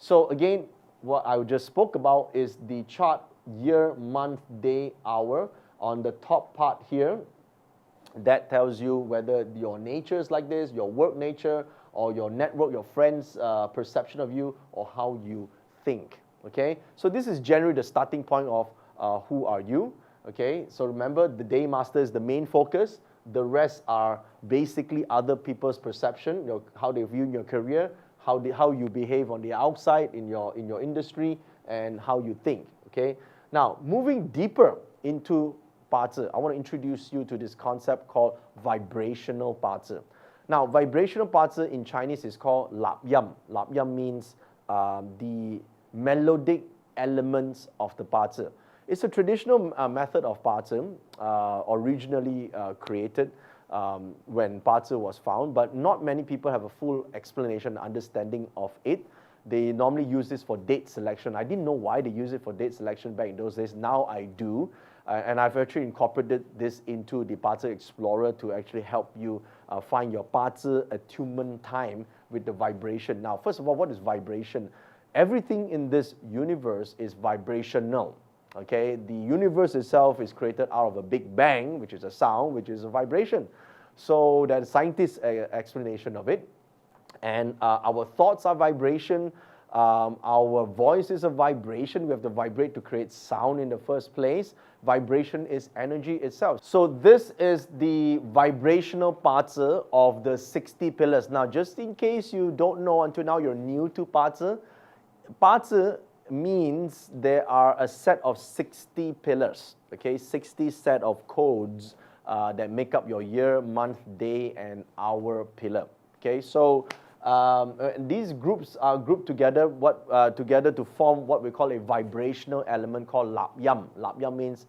So again, what I just spoke about is the chart year, month, day, hour. On the top part here, that tells you whether your nature is like this, your work nature, or your network, your friends' perception of you, or how you think. Okay, so this is generally the starting point of who are you. Okay, so remember, the day master is the main focus. The rest are basically other people's perception, how they view your career, how you behave on the outside in your industry, and how you think. Okay, now moving deeper into 八字, I want to introduce you to this concept called vibrational 八字. Now, vibrational 八字 in Chinese is called 纳音. 纳音 means the melodic elements of the 八字. It's a traditional method of 八字, originally created when 八字 was found, but not many people have a full explanation, understanding of it. They normally use this for date selection. I didn't know why they use it for date selection back in those days. Now I do. And I've actually incorporated this into the 八字 Explorer to actually help you find your 八字 attunement time with the vibration. Now, first of all, what is vibration? Everything in this universe is vibrational. Okay, the universe itself is created out of a big bang, which is a sound, which is a vibration. So that's scientists' explanation of it. And our thoughts are vibration. Our voice is a vibration. We have to vibrate to create sound in the first place. Vibration is energy itself. So this is the vibrational 八字 of the 60 pillars. Now, just in case you don't know until now, you're new to 八字, 八字 means there are a set of 60 pillars, okay, 60 set of codes that make up your year, month, day, and hour pillar. Okay, so these groups are grouped together together to form what we call a vibrational element called 纳音. 纳音 means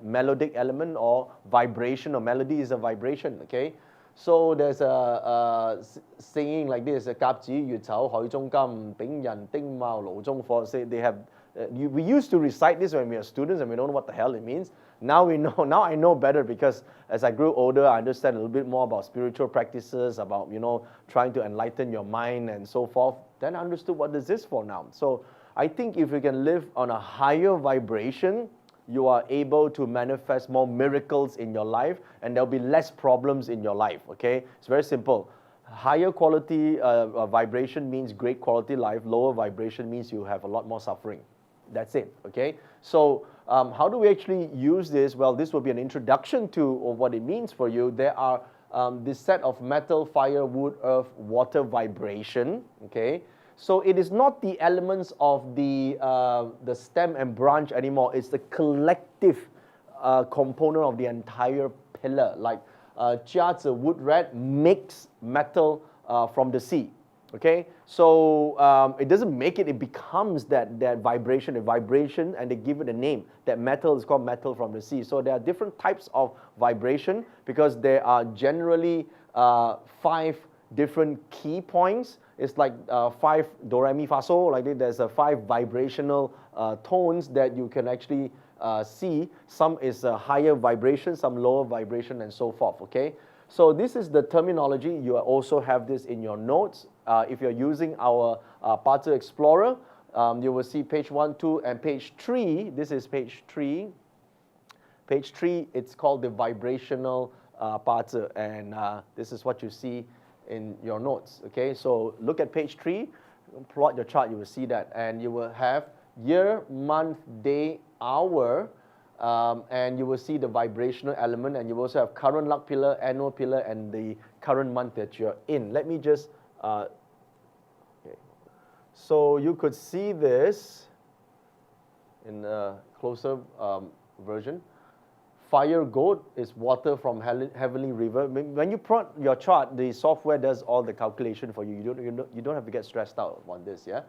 melodic element or vibration, or melody is a vibration. Okay, so there's a saying like this: 甲子月丑海中金，丙寅丁卯爐中火. Say they have. We used to recite this when we were students and we don't know what the hell it means. Now we know. Now I know better, because as I grew older, I understand a little bit more about spiritual practices, about trying to enlighten your mind and so forth. Then I understood what this is for now. So I think if you can live on a higher vibration, you are able to manifest more miracles in your life, and there'll be less problems in your life. Okay, it's very simple. Higher quality vibration means great quality life. Lower vibration means you have a lot more suffering. That's it. Okay, so how do we actually use this? Well, this will be an introduction to what it means for you. There are this set of metal, fire, wood, earth, water vibration. Okay, so it is not the elements of the stem and branch anymore. It's the collective component of the entire pillar. Like 甲子 wood rat makes metal from the sea. Okay, so it doesn't make it, it becomes that vibration, and they give it a name. That metal is called metal from the sea. So there are different types of vibration, because there are generally 5 different key points. It's like 5 do, re, mi, fa, sol, like that. There's 5 vibrational tones that you can actually see. Some is a higher vibration, some lower vibration, and so forth. Okay, so this is the terminology. You also have this in your notes. If you're using our 八字 Explorer, you will see page 1, 2, and page 3. This is page 3. Page 3, it's called the vibrational 八字, and this is what you see in your notes. Okay, so look at page 3, plot your chart, you will see that, and you will have year, month, day, hour, and you will see the vibrational element, and you also have current luck pillar, annual pillar, and the current month that you're in. Let me just okay. So you could see this in a closer version. Fire goat is water from heavenly river. When you plot your chart, the software does all the calculation for you. You don't have to get stressed out on this. Yeah.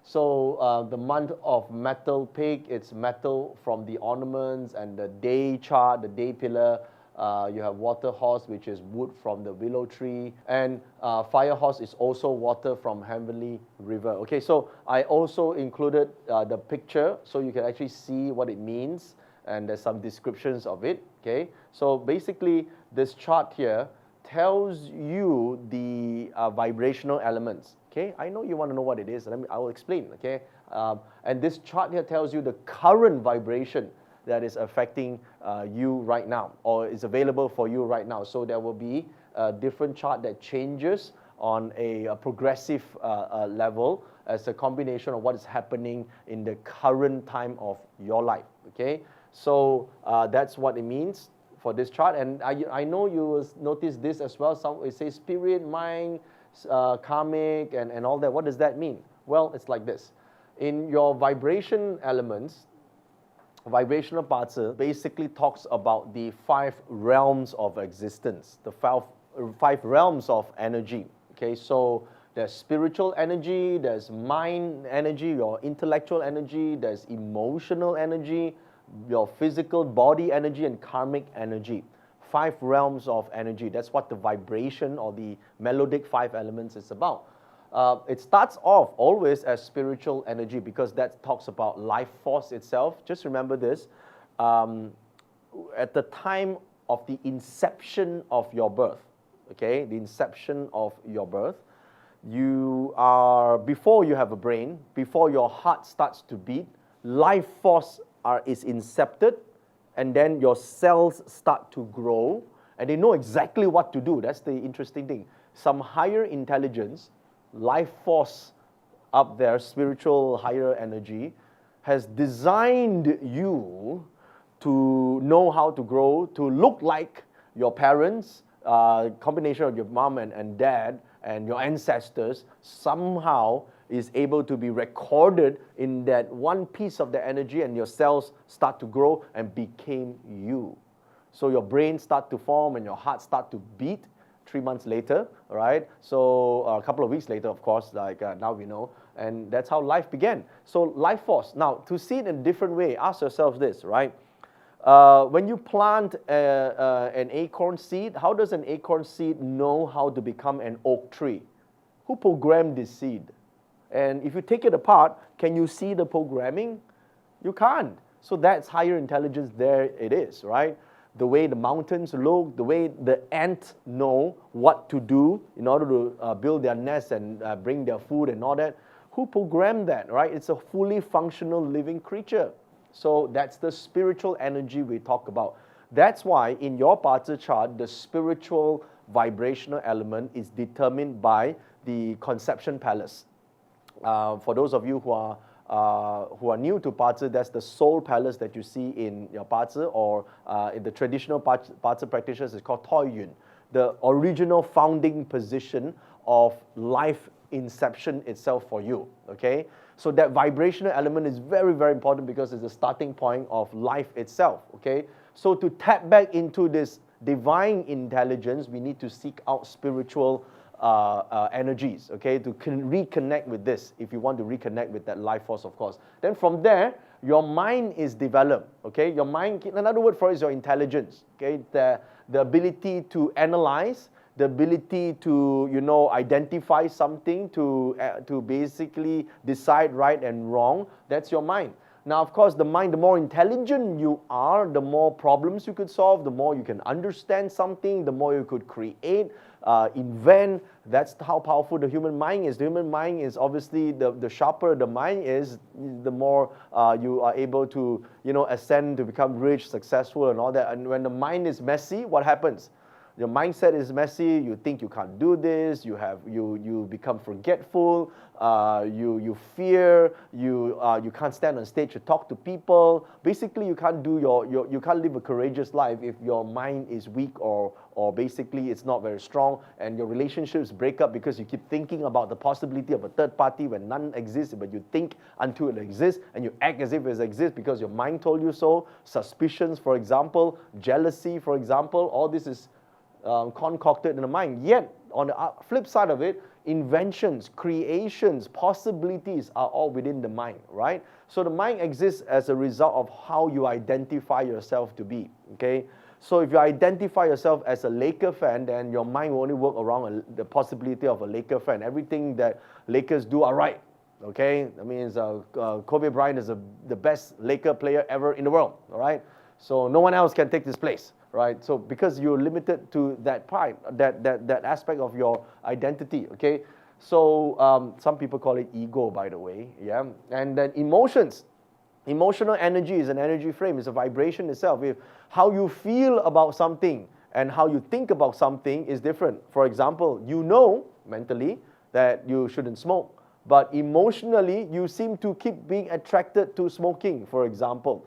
So the month of metal pig, it's metal from the ornaments, and the day chart, the day pillar. You have water horse, which is wood from the willow tree, and fire horse is also water from heavenly river. Okay, so I also included the picture so you can actually see what it means, and there's some descriptions of it. Okay, so basically this chart here tells you the vibrational elements. Okay, I know you want to know what it is. I will explain. Okay, and this chart here tells you the current vibration that is affecting you right now, or is available for you right now. So there will be a different chart that changes on a progressive level as a combination of what is happening in the current time of your life. Okay, so that's what it means for this chart. And I know you will notice this as well. Some it says spirit, mind, karmic, and all that. What does that mean? Well, it's like this. In your vibration elements, vibrational parts basically talks about the 5 realms of existence, the five realms of energy. Okay, so there's spiritual energy, there's mind energy, your intellectual energy, there's emotional energy, your physical body energy, and karmic energy. 5 realms of energy. That's what the vibration or the melodic 5 elements is about. It starts off always as spiritual energy because that talks about life force itself. Just remember this. At the time of the inception of your birth, okay, the inception of your birth, you are, before you have a brain, before your heart starts to beat, life force is incepted, and then your cells start to grow, and they know exactly what to do. That's the interesting thing. Some higher intelligence, life force up there, spiritual higher energy, has designed you to know how to grow, to look like your parents, combination of your mom and dad and your ancestors, somehow is able to be recorded in that one piece of the energy, and your cells start to grow and became you. So your brain start to form and your heart start to beat 3 months later, right? So a couple of weeks later, of course, like now we know, and that's how life began. So life force. Now, to see it in a different way, ask yourselves this, right? When you plant an acorn seed, how does an acorn seed know how to become an oak tree? Who programmed this seed? And if you take it apart, can you see the programming? You can't. So that's higher intelligence. There it is, right? The way the mountains look, the way the ants know what to do in order to build their nest and bring their food and all that. Who programmed that, right? It's a fully functional living creature. So that's the spiritual energy we talk about. That's why in your Pazi chart, the spiritual vibrational element is determined by the conception palace. For those of you who are new to Pazi, that's the soul palace that you see in your Pazi, or in the traditional Pazi practitioners, it's called Toi Yun, the original founding position of life inception itself for you, okay? So that vibrational element is very, very important because it's the starting point of life itself, okay? So to tap back into this divine intelligence, we need to seek out spiritual energies, okay, to reconnect with this, if you want to reconnect with that life force, of course. Then from there, your mind is developed, okay? Your mind, another word for it is your intelligence, okay? The ability to analyze, the ability to, identify something, to basically decide right and wrong, that's your mind. Now, of course, the mind, the more intelligent you are, the more problems you could solve, the more you can understand something, the more you could create, invent. That's how powerful the human mind is. The human mind is obviously, the sharper the mind is, the more you are able to, ascend, to become rich, successful, and all that. And when the mind is messy, what happens? Your mindset is messy. You think you can't do this. You become forgetful. You fear. You can't stand on stage to talk to people. Basically, you can't do you can't live a courageous life if your mind is weak, or basically it's not very strong, and your relationships break up because you keep thinking about the possibility of a third party when none exists, but you think until it exists, and you act as if it exists because your mind told you so. Suspicions, for example, jealousy, for example, all this is concocted in the mind. Yet, on the flip side of it, inventions, creations, possibilities are all within the mind, right? So the mind exists as a result of how you identify yourself to be, okay? So if you identify yourself as a Laker fan, then your mind will only work around the possibility of a Laker fan. Everything that Lakers do are right, okay? That means Kobe Bryant is the best Laker player ever in the world, all right? So no one else can take this place, right? So because you're limited to that part, that aspect of your identity, okay? So some people call it ego, by the way, yeah. And then emotions. Emotional energy is an energy frame, it's a vibration itself. If how you feel about something and how you think about something is different. For example, you know mentally that you shouldn't smoke, but emotionally you seem to keep being attracted to smoking, for example.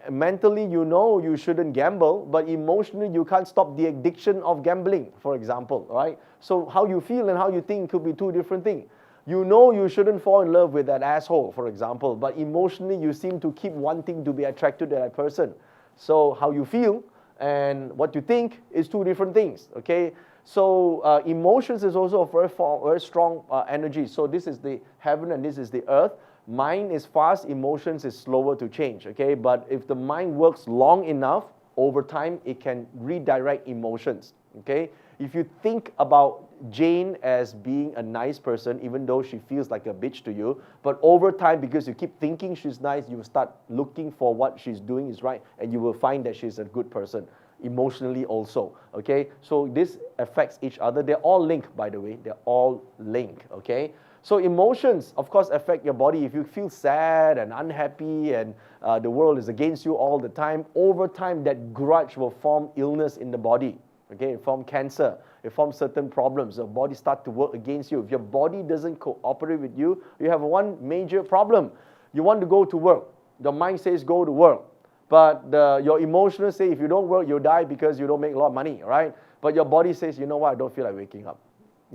Mentally you know you shouldn't gamble, but emotionally you can't stop the addiction of gambling, for example, right? So how you feel and how you think could be two different things. You know you shouldn't fall in love with that asshole, for example, but emotionally you seem to keep wanting to be attracted to that person. So how you feel and what you think is two different things, okay? So emotions is also a very strong energy. So this is the heaven and this is the earth. Mind is fast, emotions is slower to change, okay? But if the mind works long enough, over time, it can redirect emotions, okay? If you think about Jane as being a nice person, even though she feels like a bitch to you, but over time, because you keep thinking she's nice, you will start looking for what she's doing is right, and you will find that she's a good person, emotionally also, okay? So this affects each other. They're all linked, by the way. They're all linked, okay? So emotions, of course, affect your body. If you feel sad and unhappy and the world is against you all the time, over time, that grudge will form illness in the body. Okay, it forms cancer, it forms certain problems. The body starts to work against you. If your body doesn't cooperate with you, you have one major problem. You want to go to work. The mind says go to work. But your emotions say if you don't work, you'll die because you don't make a lot of money, right? But your body says, you know what, I don't feel like waking up.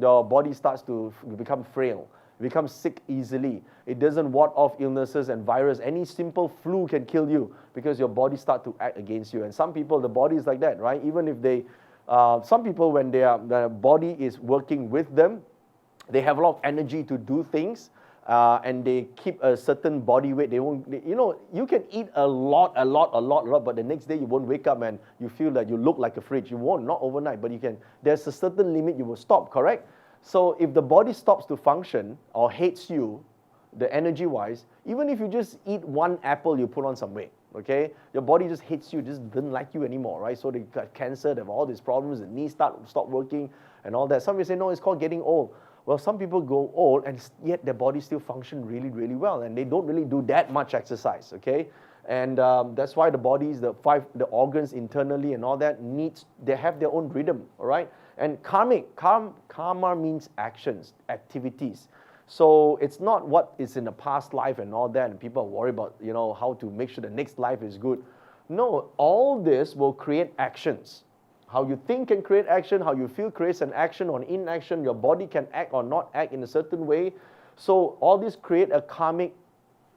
Your body starts to become frail, becomes sick easily. It doesn't ward off illnesses and virus. Any simple flu can kill you because your body starts to act against you. And some people, the body is like that, right? Even if they, some people, when their body is working with them, they have a lot of energy to do things, and they keep a certain body weight. They won't, you can eat a lot, but the next day you won't wake up and you feel that you look like a fridge. You won't, not overnight, but you can. There's a certain limit you will stop, correct? So if the body stops to function or hates you, the energy-wise, even if you just eat one apple, you put on some weight, okay? Your body just hates you, just doesn't like you anymore, right? So they got cancer, they have all these problems, the knees stop working and all that. Some people say, no, it's called getting old. Well, some people go old and yet their body still function really, really well, and they don't really do that much exercise, okay? And that's why the bodies, the organs internally and all that they have their own rhythm, all right? And karma means actions, activities. So it's not what is in the past life and all that, and people worry about, how to make sure the next life is good. No, all this will create actions. How you think can create action, how you feel creates an action or an inaction, your body can act or not act in a certain way. So all this create a karmic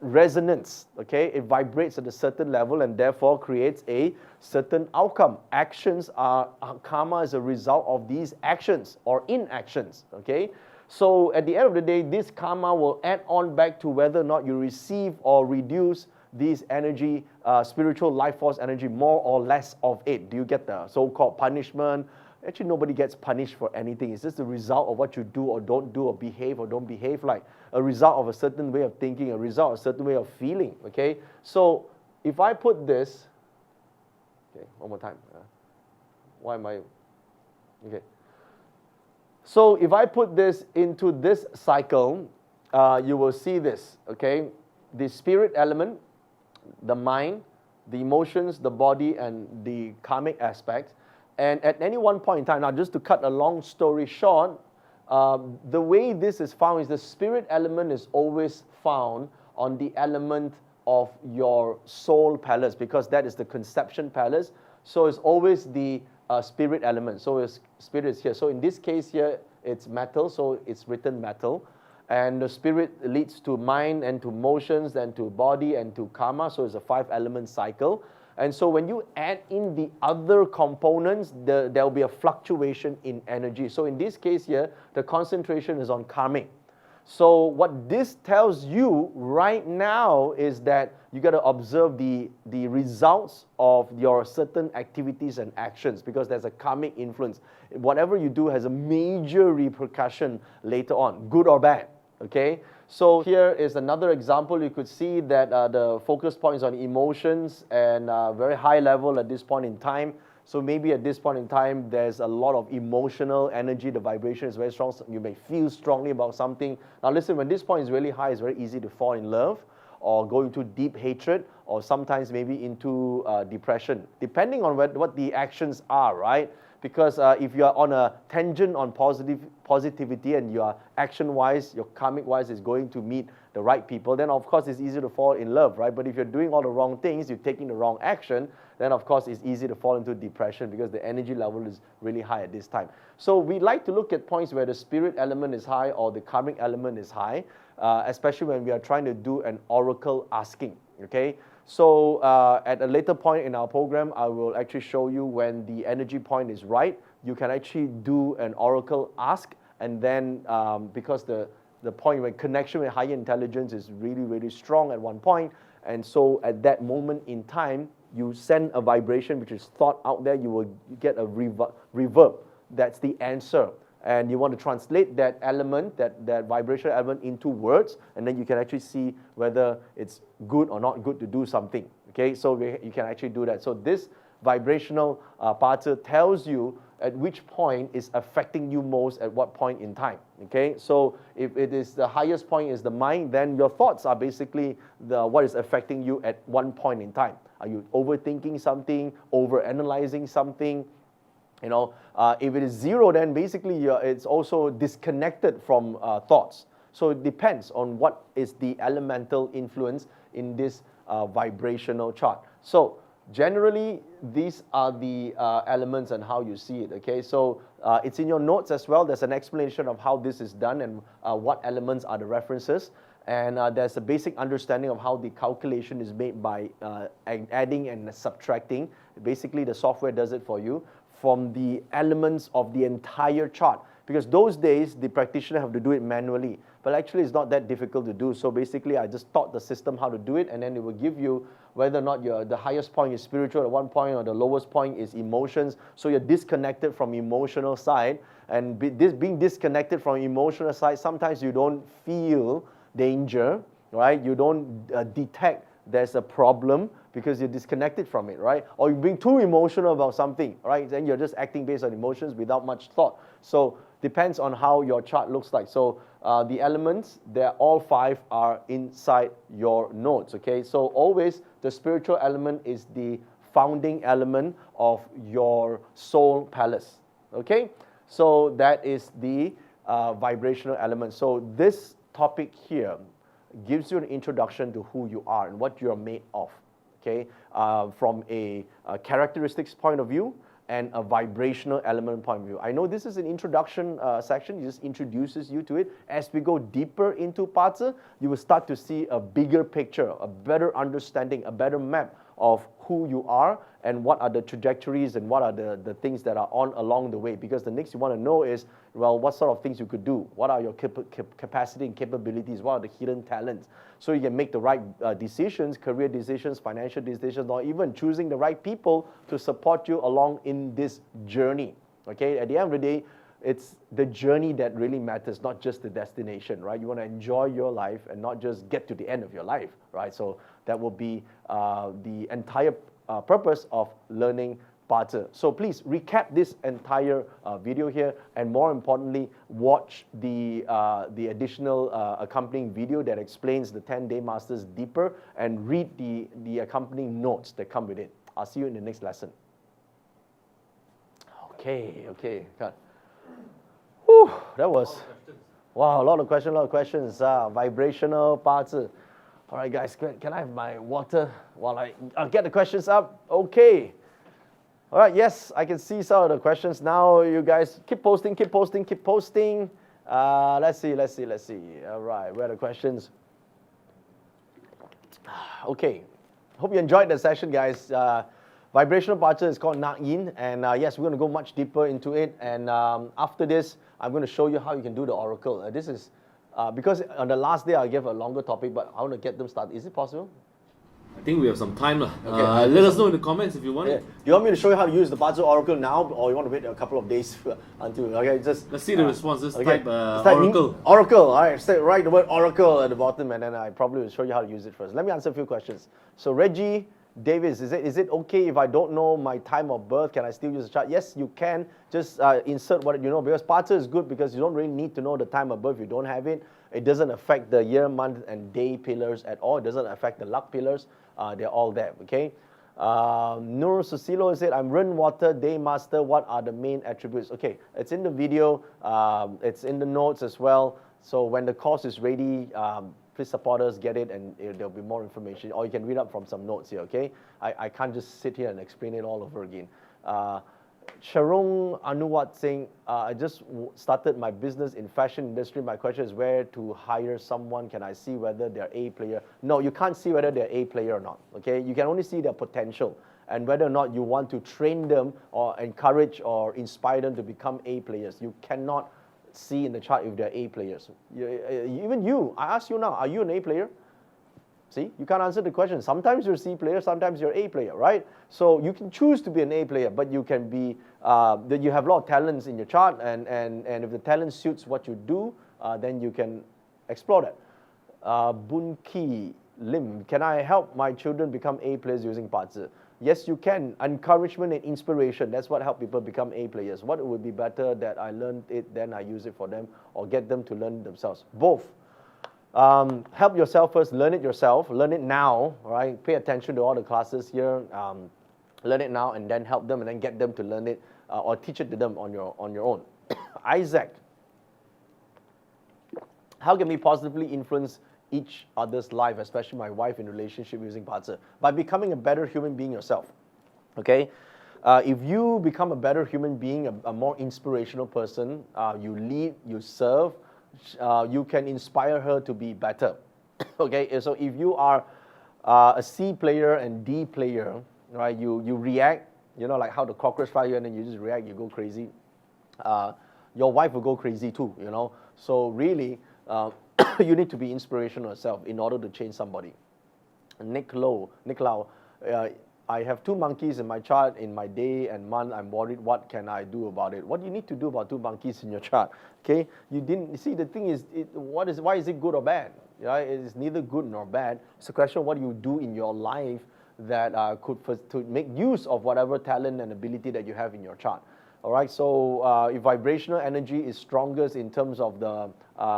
resonance, okay? It vibrates at a certain level and therefore creates a certain outcome. Karma is a result of these actions or inactions, okay? So at the end of the day, this karma will add on back to whether or not you receive or reduce these energy, spiritual life force energy, more or less of it. Do you get the so-called punishment? Actually, nobody gets punished for anything. It's just the result of what you do or don't do or behave or don't behave, like a result of a certain way of thinking, a result of a certain way of feeling, okay? So if I put this, okay, one more time. Why am I, okay. So if I put this into this cycle, you will see this, okay? The spirit element, the mind, the emotions, the body, and the karmic aspect. And at any one point in time, now just to cut a long story short, the way this is found is the spirit element is always found on the element of your soul palace, because that is the conception palace. So it's always the spirit element. So spirit is here. So in this case here, it's metal, so it's written metal. And the spirit leads to mind and to motions and to body and to karma. So it's a 5-element cycle. And so when you add in the other components, there will be a fluctuation in energy. So in this case here, the concentration is on karmic. So what this tells you right now is that you got to observe the results of your certain activities and actions, because there's a karmic influence. Whatever you do has a major repercussion later on, good or bad, okay? So here is another example. You could see that the focus point is on emotions and very high level at this point in time. So maybe at this point in time, there's a lot of emotional energy. The vibration is very strong. So you may feel strongly about something. Now listen, when this point is really high, it's very easy to fall in love or go into deep hatred, or sometimes maybe into depression, depending on what the actions are, right? Because if you are on a tangent on positivity and your action-wise, your karmic-wise is going to meet the right people, then of course it's easy to fall in love, right? But if you're doing all the wrong things, you're taking the wrong action, then of course it's easy to fall into depression because the energy level is really high at this time. So we like to look at points where the spirit element is high or the karmic element is high, especially when we are trying to do an oracle asking, okay? So at a later point in our program, I will actually show you when the energy point is right. You can actually do an oracle ask, and then because the point when connection with higher intelligence is really, really strong at one point, and so at that moment in time, you send a vibration which is thought out there, you will get a reverb. That's the answer. And you want to translate that element, that vibrational element into words, and then you can actually see whether it's good or not good to do something. Okay, so you can actually do that. So this vibrational parter tells you at which point is affecting you most at what point in time. Okay, so if it is the highest point is the mind, then your thoughts are basically what is affecting you at one point in time. Are you overthinking something, overanalyzing something? You know, if it is zero, then basically it's also disconnected from thoughts. So it depends on what is the elemental influence in this vibrational chart. So generally, these are the elements and how you see it, okay? So it's in your notes as well. There's an explanation of how this is done and what elements are the references. And there's a basic understanding of how the calculation is made by adding and subtracting. Basically, the software does it for you from the elements of the entire chart. Because those days, the practitioner have to do it manually. But actually, it's not that difficult to do. So basically, I just taught the system how to do it, and then it will give you whether or not the highest point is spiritual at one point or the lowest point is emotions. So you're disconnected from emotional side. And being disconnected from emotional side, sometimes you don't feel danger, right? You don't detect there's a problem because you're disconnected from it, right? Or you're being too emotional about something, right? Then you're just acting based on emotions without much thought. So depends on how your chart looks like. So the elements, all 5 are inside your notes, okay? So always the spiritual element is the founding element of your soul palace, okay? So that is the vibrational element. So this topic here gives you an introduction to who you are and what you are made of, okay? From a characteristics point of view and a vibrational element point of view. I know this is an introduction section, it just introduces you to it. As we go deeper into parts, you will start to see a bigger picture, a better understanding, a better map of who you are and what are the trajectories and what are the things that are on along the way. Because the next you want to know is, well, what sort of things you could do? What are your capacity and capabilities? What are the hidden talents? So you can make the right decisions, career decisions, financial decisions, or even choosing the right people to support you along in this journey. Okay, at the end of the day, it's the journey that really matters, not just the destination, right? You want to enjoy your life and not just get to the end of your life, right? So that will be the entire purpose of learning Parter. So please recap this entire video here, and more importantly, watch the additional accompanying video that explains the 10-day masters deeper, and read the accompanying notes that come with it. I'll see you in the next lesson. Okay, got. Whew, that was, wow, a lot of questions, vibrational parts. All right, guys, can I have my water while I'll get the questions up? Okay. All right, yes, I can see some of the questions now. You guys keep posting. Let's see. All right, where are the questions? Okay, hope you enjoyed the session, guys. Vibrational parts is called Na Yin, and yes, we're going to go much deeper into it. And after this, I'm going to show you how you can do the oracle. This is because on the last day I gave a longer topic, but I want to get them started. Is it possible? I think we have some time. Okay, let us know in the comments if you want. Yeah. Do you want me to show you how to use the Parts Oracle now, or you want to wait a couple of days until? Okay, just let's see the response. Just okay. type Oracle. Oracle. All right, write the word Oracle at the bottom, and then I probably will show you how to use it first. Let me answer a few questions. So Reggie Davis, is it okay if I don't know my time of birth? Can I still use the chart? Yes, you can. Just insert what you know, because Pazi is good because you don't really need to know the time of birth if you don't have it. It doesn't affect the year, month, and day pillars at all. It doesn't affect the luck pillars. They're all there, okay? Nur Susilo said, I'm Renwater, Day Master. What are the main attributes? Okay, it's in the video. It's in the notes as well. So when the course is ready, please support us, get it, and there'll be more information. Or you can read up from some notes here, okay? I can't just sit here and explain it all over again. Sharong Anuwat saying, I just started my business in fashion industry. My question is where to hire someone. Can I see whether they're A player? No, you can't see whether they're A player or not, okay? You can only see their potential and whether or not you want to train them or encourage or inspire them to become A players. You cannot see in the chart if they're A players. Even you, I ask you now, are you an A player? See, you can't answer the question. Sometimes you're a C player, sometimes you're A player, right? So you can choose to be an A player, but you can be, you have a lot of talents in your chart, and if the talent suits what you do, then you can explore that. Boon Ki Lim, can I help my children become A players using Pazi? Yes, you can. Encouragement and inspiration, that's what help people become A players. What would be better that I learned it, then I use it for them, or get them to learn themselves? Both. Help yourself first, learn it yourself, learn it now, right? Pay attention to all the classes here, learn it now, and then help them and then get them to learn it or teach it to them on your own. Isaac, how can we positively influence each other's life, especially my wife in relationship using Pazi? By becoming a better human being yourself, okay? If you become a better human being, a more inspirational person, you lead, you serve, you can inspire her to be better, okay? So if you are a C player and D player, right, you react, you know, like how the cockroach fly you and then you just react, you go crazy. Your wife will go crazy too, you know? So really, you need to be inspirational yourself in order to change somebody. Nick Lau, I have 2 monkeys in my chart in my day and month. I'm worried. What can I do about it? What do you need to do about 2 monkeys in your chart? Okay, you didn't see. The thing is, why is it good or bad? Right? It's neither good nor bad. It's a question of what you do in your life that to make use of whatever talent and ability that you have in your chart. All right. So if vibrational energy is strongest in terms of the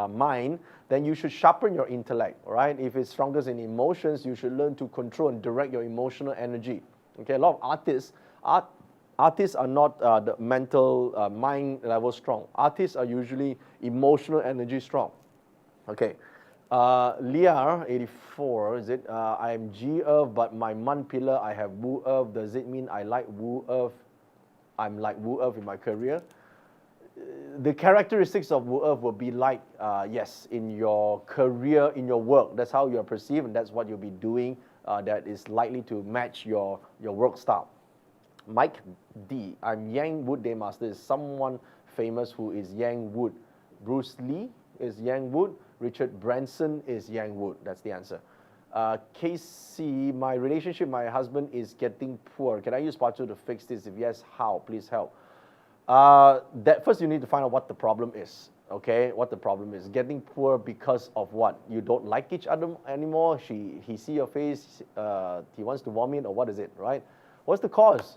mind, then you should sharpen your intellect, all right? If it's strongest in emotions, you should learn to control and direct your emotional energy. Okay, a lot of artists are not the mental mind level strong. Artists are usually emotional energy strong. Okay, Liar 84, is it? I am G Earth, but my Mun pillar, I have Wu Earth. Does it mean I like Wu Earth? I'm like Wu Earth in my career? The characteristics of Wu Earth will be like, yes, in your career, in your work. That's how you're perceived, and that's what you'll be doing that is likely to match your work style. Mike D, I'm Yang Wood Day Master. Is someone famous who is Yang Wood? Bruce Lee is Yang Wood. Richard Branson is Yang Wood. That's the answer. Casey, my relationship, my husband is getting poor. Can I use Pazi to fix this? If yes, how? Please help. That first you need to find out what the problem is, okay? What the problem is. Getting poor because of what? You don't like each other anymore? He see your face, he wants to vomit, or what is it, right? What's the cause?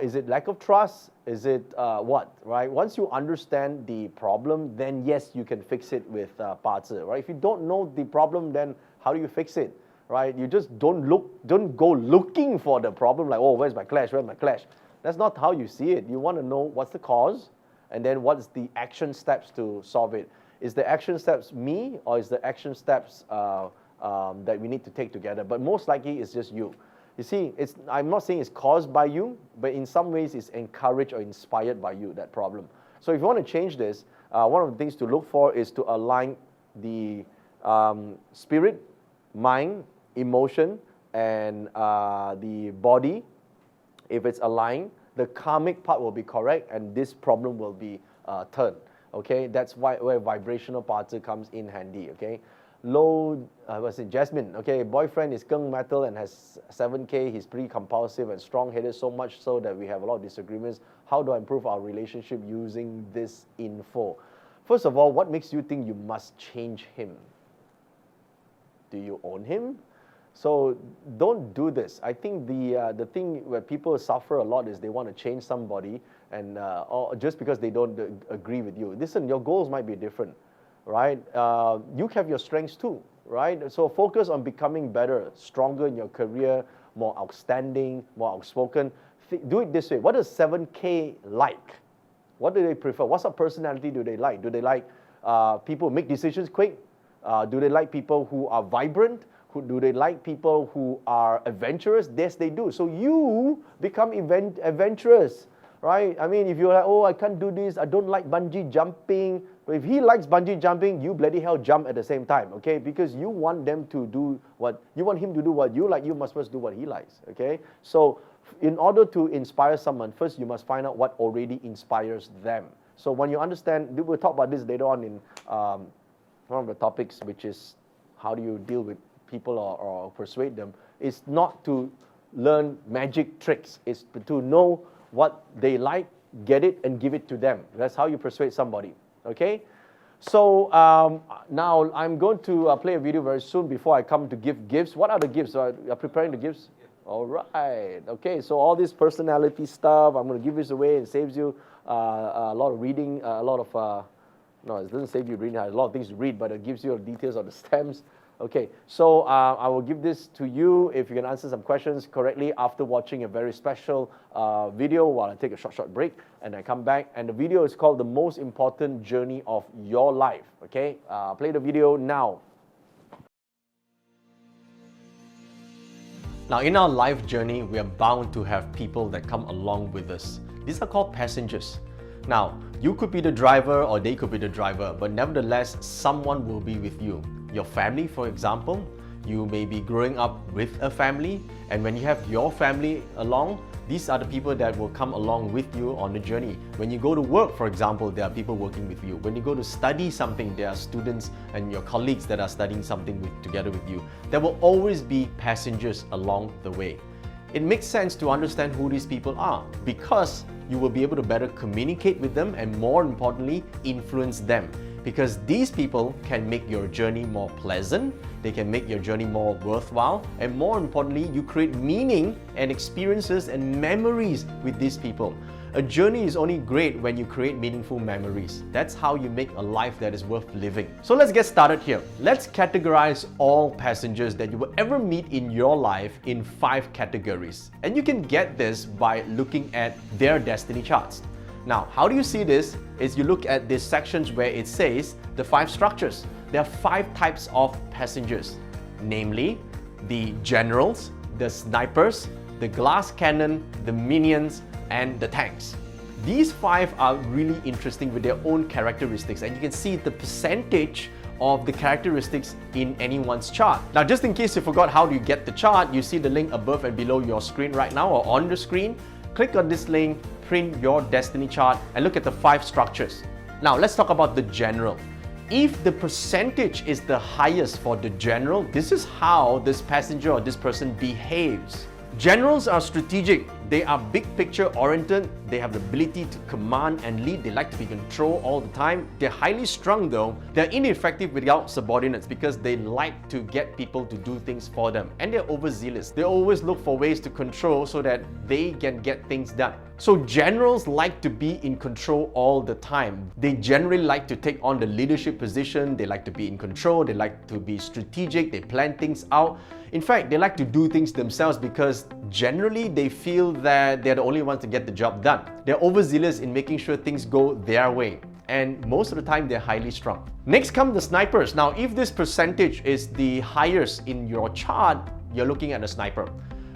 Is it lack of trust? Is it what, right? Once you understand the problem, then yes, you can fix it with Pazi, right? If you don't know the problem, then how do you fix it, right? You just don't go looking for the problem like, oh, where's my clash, where's my clash? That's not how you see it. You want to know what's the cause, and then what's the action steps to solve it. Is the action steps me, or is the action steps that we need to take together? But most likely it's just you. You see, I'm not saying it's caused by you, but in some ways it's encouraged or inspired by you, that problem. So if you want to change this, one of the things to look for is to align the spirit, mind, emotion, and the body. If it's aligned, the karmic part will be correct, and this problem will be turned. Okay, that's where vibrational Pazi comes in handy. Okay, Jasmine. Okay, boyfriend is Kung metal and has 7K. He's pretty compulsive and strong-headed, so much so that we have a lot of disagreements. How do I improve our relationship using this info? First of all, what makes you think you must change him? Do you own him? So don't do this. I think the thing where people suffer a lot is they want to change somebody, and or just because they don't agree with you. Listen, your goals might be different, right? You have your strengths too, right? So focus on becoming better, stronger in your career, more outstanding, more outspoken. Do it this way. What does 7K like? What do they prefer? What sort of personality do they like? Do they like people who make decisions quick? Do they like people who are vibrant? Do they like people who are adventurous? Yes, they do. So you become adventurous, right? I mean, if you're like, oh, I can't do this, I don't like bungee jumping. But if he likes bungee jumping, you bloody hell jump at the same time, okay? Because you want them to do what, you want him to do what you like, you must first do what he likes, okay? So in order to inspire someone, first you must find out what already inspires them. So when you understand, we'll talk about this later on in one of the topics, which is how do you deal with people or persuade them. It's not to learn magic tricks. It's to know what they like, get it, and give it to them. That's how you persuade somebody, okay? So now I'm going to play a video very soon before I come to give gifts. What are the gifts? Are you preparing the gifts? All right. Okay, so all this personality stuff, I'm going to give this away. It saves you a lot of reading, a lot of, no, it doesn't save you reading. There's a lot of things to read, but it gives you details of the stamps. Okay, so I will give this to you if you can answer some questions correctly after watching a very special video while I take a short break and I come back. And the video is called The Most Important Journey of Your Life. Okay, play the video now. Now, in our life journey, we are bound to have people that come along with us. These are called passengers. Now, you could be the driver or they could be the driver, but nevertheless, someone will be with you. Your family, for example, you may be growing up with a family, and when you have your family along, these are the people that will come along with you on the journey. When you go to work, for example, there are people working with you. When you go to study something, there are students and your colleagues that are studying something together with you. There will always be passengers along the way. It makes sense to understand who these people are because you will be able to better communicate with them and, more importantly, influence them. Because these people can make your journey more pleasant, they can make your journey more worthwhile, and more importantly, you create meaning and experiences and memories with these people. A journey is only great when you create meaningful memories. That's how you make a life that is worth living. So let's get started here. Let's categorize all passengers that you will ever meet in your life in 5 categories. And you can get this by looking at their destiny charts. Now, how do you see this? Is you look at these sections where it says the 5 structures. There are 5 types of passengers, namely the generals, the snipers, the glass cannon, the minions, and the tanks. These 5 are really interesting with their own characteristics, and you can see the percentage of the characteristics in anyone's chart. Now, just in case you forgot how do you get the chart, you see the link above and below your screen right now or on the screen. Click on this link, print your destiny chart, and look at the 5 structures. Now, let's talk about the general. If the percentage is the highest for the general, this is how this passenger or this person behaves. Generals are strategic. They are big picture oriented. They have the ability to command and lead. They like to be in control all the time. They're highly strung though. They're ineffective without subordinates because they like to get people to do things for them. And they're overzealous. They always look for ways to control so that they can get things done. So generals like to be in control all the time. They generally like to take on the leadership position. They like to be in control. They like to be strategic. They plan things out. In fact, they like to do things themselves because generally they feel that they're the only ones to get the job done. They're overzealous in making sure things go their way. And most of the time, they're highly strung. Next come the snipers. Now, if this percentage is the highest in your chart, you're looking at a sniper.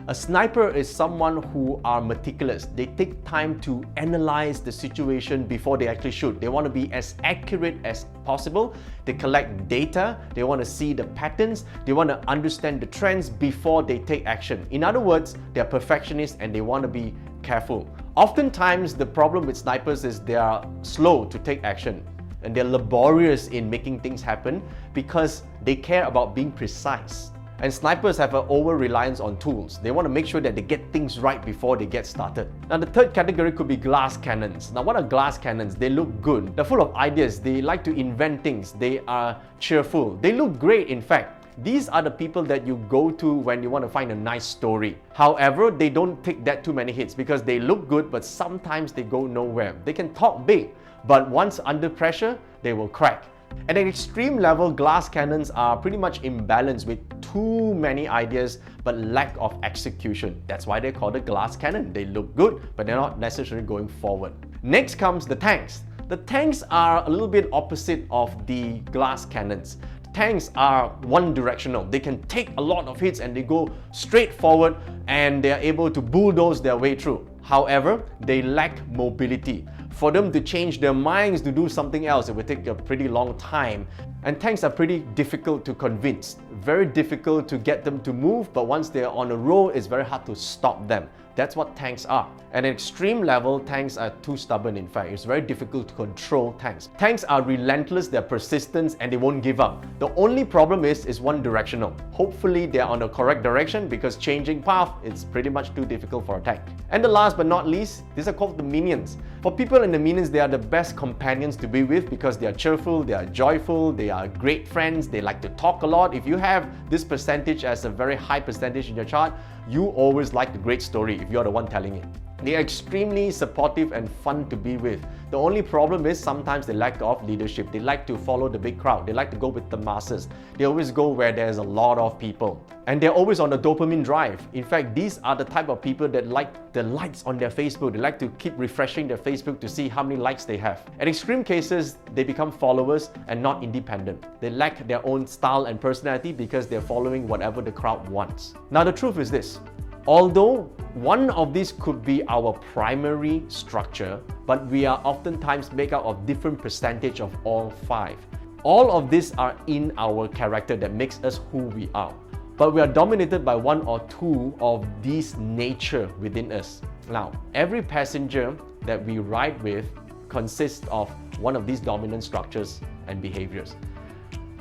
A sniper is someone who are meticulous. They take time to analyze the situation before they actually shoot. They want to be as accurate as possible. They collect data. They want to see the patterns. They want to understand the trends before they take action. In other words, they're perfectionists and they want to be careful. Oftentimes, the problem with snipers is they are slow to take action and they're laborious in making things happen because they care about being precise. And snipers have an over-reliance on tools. They want to make sure that they get things right before they get started. Now, the third category could be glass cannons. Now, what are glass cannons? They look good. They're full of ideas. They like to invent things. They are cheerful. They look great, in fact. These are the people that you go to when you want to find a nice story. However, they don't take that too many hits because they look good, but sometimes they go nowhere. They can talk big, but once under pressure, they will crack. At an extreme level, glass cannons are pretty much imbalanced with too many ideas but lack of execution. That's why they're called a glass cannon. They look good, but they're not necessarily going forward. Next comes the tanks. The tanks are a little bit opposite of the glass cannons. Tanks are one-directional. They can take a lot of hits and they go straight forward and they're able to bulldoze their way through. However, they lack mobility. For them to change their minds to do something else, it would take a pretty long time. And tanks are pretty difficult to convince. Very difficult to get them to move, but once they're on a roll, it's very hard to stop them. That's what tanks are. At an extreme level, tanks are too stubborn, in fact. It's very difficult to control tanks. Tanks are relentless, they're persistent, and they won't give up. The only problem is one directional. Hopefully, they're on the correct direction because changing path is pretty much too difficult for a tank. And the last but not least, these are called the minions. For people in the minions, they are the best companions to be with because they are cheerful, they are joyful, they are great friends, they like to talk a lot. If you have this percentage as a very high percentage in your chart, you always like the great story if you're the one telling it. They are extremely supportive and fun to be with. The only problem is sometimes they lack of leadership. They like to follow the big crowd. They like to go with the masses. They always go where there's a lot of people. And they're always on the dopamine drive. In fact, these are the type of people that like the likes on their Facebook. They like to keep refreshing their Facebook to see how many likes they have. In extreme cases, they become followers and not independent. They lack their own style and personality because they're following whatever the crowd wants. Now, the truth is this. Although one of these could be our primary structure, but we are oftentimes made up of different percentage of all five. All of these are in our character that makes us who we are. But we are dominated by one or two of these nature within us. Now, every passenger that we ride with consists of one of these dominant structures and behaviors.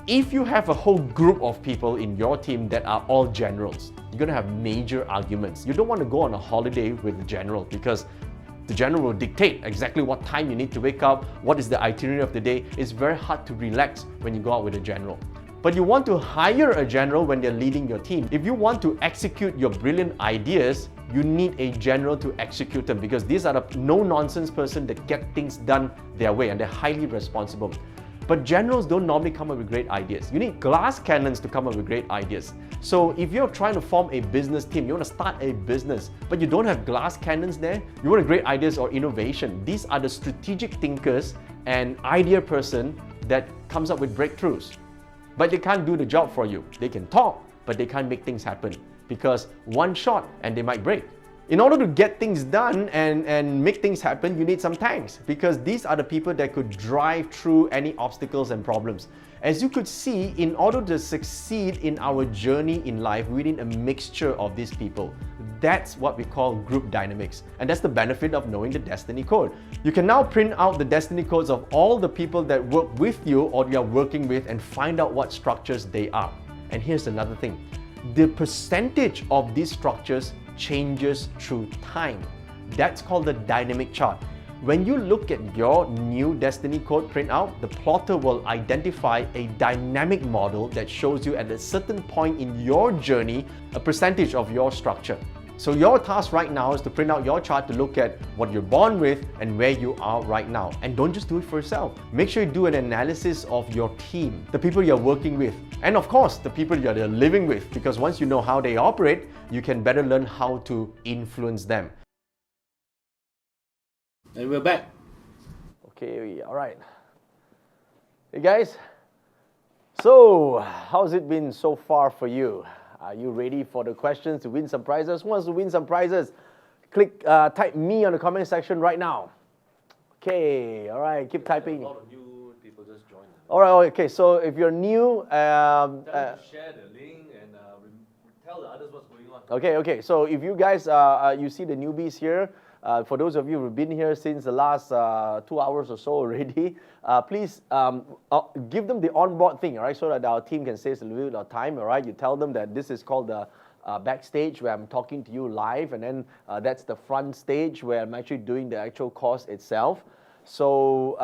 If you have a whole group of people in your team that are all generals, you're going to have major arguments. You don't want to go on a holiday with the general because the general will dictate exactly what time you need to wake up, what is the itinerary of the day. It's very hard to relax when you go out with a general. But you want to hire a general when they're leading your team. If you want to execute your brilliant ideas, you need a general to execute them because these are the no-nonsense person that get things done their way and they're highly responsible. But generals don't normally come up with great ideas. You need glass cannons to come up with great ideas. So if you're trying to form a business team, you want to start a business, but you don't have glass cannons there, you want great ideas or innovation. These are the strategic thinkers and idea person that comes up with breakthroughs. But they can't do the job for you. They can talk, but they can't make things happen because one shot and they might break. In order to get things done and make things happen, you need some tanks because these are the people that could drive through any obstacles and problems. As you could see, in order to succeed in our journey in life, we need a mixture of these people. That's what we call group dynamics. And that's the benefit of knowing the destiny code. You can now print out the destiny codes of all the people that work with you or you're working with and find out what structures they are. And here's another thing. The percentage of these structures changes through time. That's called the dynamic chart. When you look at your new destiny code printout, the plotter will identify a dynamic model that shows you at a certain point in your journey a percentage of your structure. So your task right now is to print out your chart to look at what you're born with and where you are right now. And don't just do it for yourself. Make sure you do an analysis of your team, the people you're working with, and of course, the people you're living with, because once you know how they operate, you can better learn how to influence them. And we're back. Okay, all right. Hey guys, so how's it been so far for you? Are you ready for the questions to win some prizes? Who wants to win some prizes? Type me on the comment section right now. Okay, all right, keep typing. A lot of new people just joined. All right, okay, so if you're new, Tell them to share the link and tell the others what's going on. Okay, so if you guys, you see the newbies here, for those of you who've been here since the last 2 hours or so already, please give them the onboard thing, all right, so that our team can save a little bit of time, all right? You tell them that this is called the backstage where I'm talking to you live, and then that's the front stage where I'm actually doing the actual course itself. So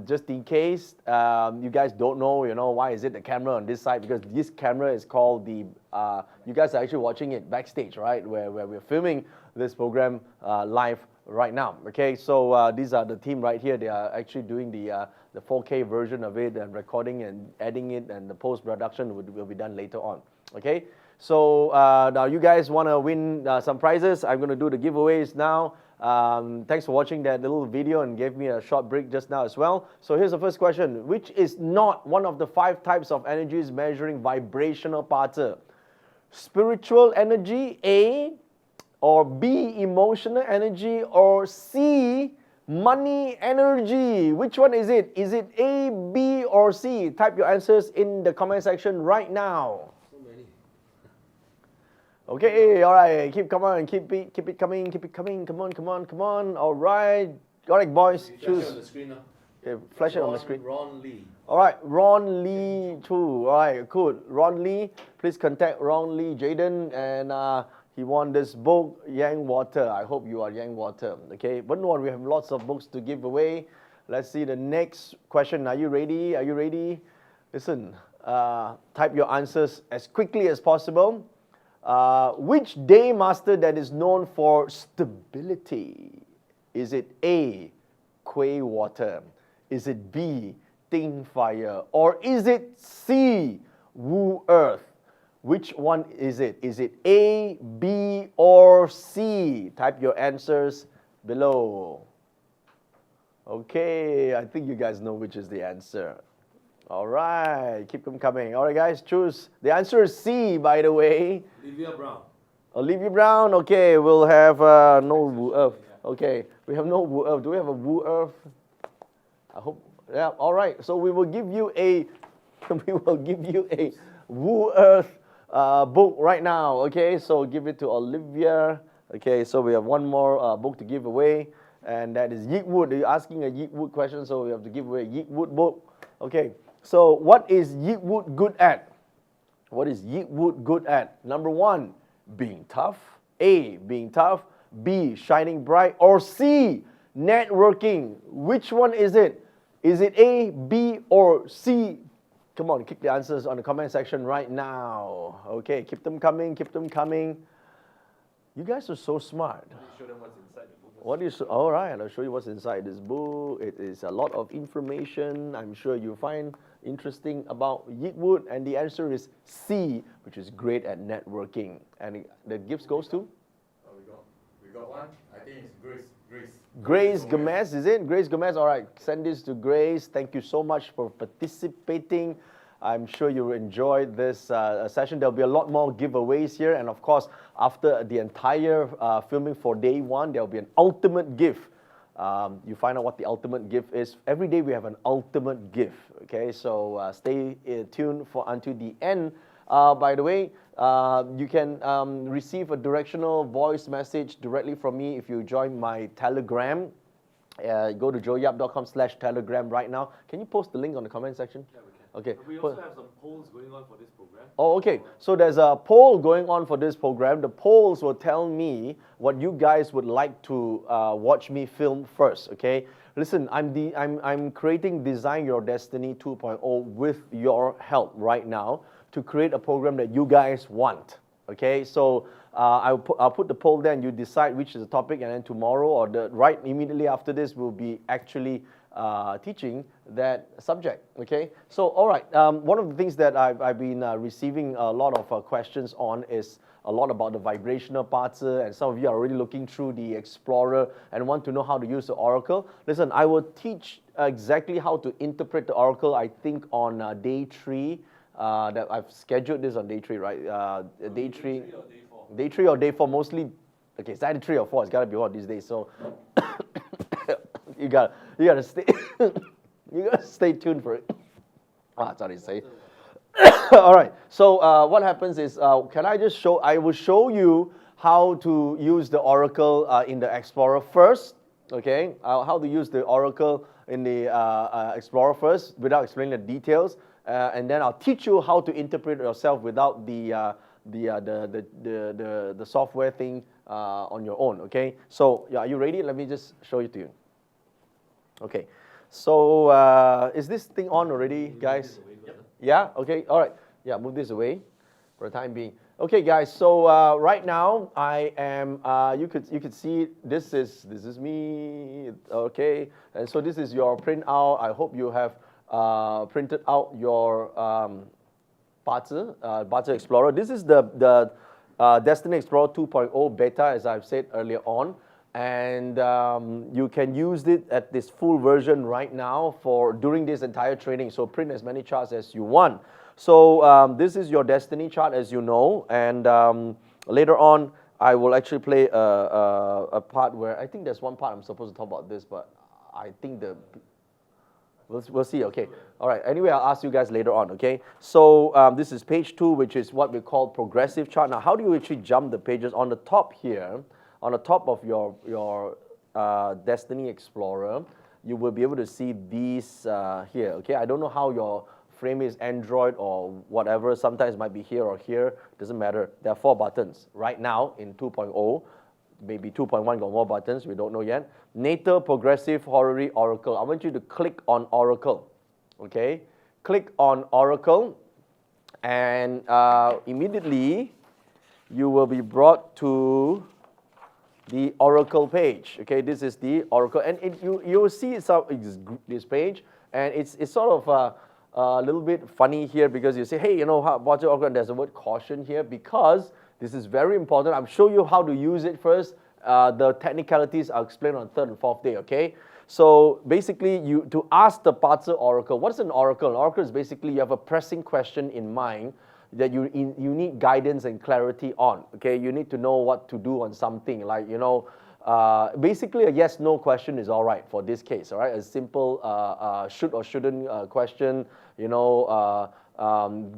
just in case you guys don't know, why is it the camera on this side? Because this camera is called the, you guys are actually watching it backstage, right? Where we're filming this program live right now. Okay, so these are the team right here. They are actually doing the 4K version of it and recording and adding it, and the post-production will be done later on. Okay, so now you guys want to win some prizes. I'm going to do the giveaways now. Thanks for watching that little video and gave me a short break just now as well. So here's the first question. Which is not one of the 5 types of energies measuring vibrational parts? Spiritual energy, A, or B, emotional energy, or C, money energy? Which one is it? Is it A, B, or C? Type your answers in the comment section right now. So many. Okay, all right, keep it coming, keep it coming, come on, all right, boys, choose. Flash it on the screen now. Okay, flash it on the screen. Ron Lee. All right, Ron Lee too. All right, good. Ron Lee, please contact Ron Lee, Jaden, and he won this book, Yang Water. I hope you are Yang Water. Okay, but no, we have lots of books to give away. Let's see the next question. Are you ready? Are you ready? Listen, type your answers as quickly as possible. Which day master that is known for stability? Is it A, Kuei Water? Is it B, Ting Fire? Or is it C, Wu Earth? Which one is it? Is it A, B, or C? Type your answers below. Okay, I think you guys know which is the answer. All right, keep them coming. All right, guys, choose. The answer is C, by the way. Olivia Brown. Olivia Brown. Okay, we'll have no Wu Earth. Okay, we have no Wu Earth. Do we have a Wu Earth? I hope. Yeah. All right. So we will give you a Wu Earth book right now. Okay. So give it to Olivia. Okay. So we have one more book to give away, and that is Yeet Wood. You're asking a Yeet Wood question, so we have to give away a Yeet Wood book. Okay. So what is Yeet Wood good at? What is Yeet Wood good at? Number 1, being tough. A, being tough. B, shining bright. Or C, networking. Which one is it? Is it A, B, or C? Come on, kick the answers on the comment section right now. Okay, keep them coming, keep them coming. You guys are so smart. Show them what's inside the book. All right, I'll show you what's inside this book. It is a lot of information. I'm sure you'll find interesting about Yeet Wood, and the answer is C, which is great at networking. And the gifts goes to? Oh, we got one. I think it's Grace. Grace Gomez, is it? Grace Gomez, all right. Send this to Grace. Thank you so much for participating. I'm sure you enjoyed this session. There'll be a lot more giveaways here. And of course, after the entire filming for day 1, there'll be an ultimate gift. You find out what the ultimate gift is. Every day we have an ultimate gift. Okay, so stay tuned until the end. By the way, you can receive a directional voice message directly from me if you join my Telegram. Go to joeyap.com/telegram right now. Can you post the link on the comment section? Yeah, we can. Okay. We also have some polls going on for this program. Oh, okay. So there's a poll going on for this program. The polls will tell me what you guys would like to watch me film first. Okay. Listen, I'm creating Design Your Destiny 2.0 with your help right now to create a program that you guys want. Okay. So I'll put the poll there, and you decide which is the topic, and then tomorrow or right immediately after this, we'll be actually teaching that subject. Okay, so all right, one of the things that I've been receiving a lot of questions on is a lot about the vibrational parts, and some of you are already looking through the Explorer and want to know how to use the Oracle. Listen, I will teach exactly how to interpret the Oracle, I think on day 3. That I've scheduled this on day 3, right? Day 3 or day 4? Day 3 or day 4, mostly. Okay, it's either 3 or 4. It's got to be one these days. So you gotta stay you gotta stay tuned for it. Sorry to say. All right. So what happens is, I will show you how to use the Oracle in the Explorer first. Okay, how to use the Oracle in the Explorer first without explaining the details, and then I'll teach you how to interpret it yourself without the software thing on your own. Okay. So are you ready? Let me just show it to you. Okay, so is this thing on already, guys? Yeah, okay, all right. Yeah, move this away for the time being. Okay, guys, so right now I am, you could see this is me, okay, and so this is your printout. I hope you have printed out your Bazi Explorer. This is the Destiny Explorer 2.0 beta, as I've said earlier on. And you can use it at this full version right now for during this entire training. So print as many charts as you want. So this is your Destiny chart, as you know. And later on, I will actually play a part where I think there's one part I'm supposed to talk about this, but I think we'll see, okay. All right, anyway, I'll ask you guys later on, okay. So this is page 2, which is what we call progressive chart. Now, how do you actually jump the pages? On the top here, on the top of your Destiny Explorer, you will be able to see these here, okay. I don't know how your frame is, Android or whatever. Sometimes it might be here or here, doesn't matter. There are 4 buttons right now in 2.0. Maybe 2.1 got more buttons, we don't know yet. Natal, Progressive, Horary, Oracle. I want you to click on Oracle, okay? Click on Oracle, and immediately you will be brought to the Oracle page, okay? This is the Oracle, and you will see this page, and it's sort of a little bit funny here because you say, hey, you know, Bazi Oracle, and there's the word caution here because this is very important. I'll show you how to use it first. The technicalities I'll explain on 3rd and 4th day, okay? So basically, to ask the Bazi Oracle, what's an Oracle? An Oracle is basically you have a pressing question in mind that you need guidance and clarity on, okay? You need to know what to do on something, like, you know, basically a yes/no question is all right for this case, all right? A simple should or shouldn't question, you know,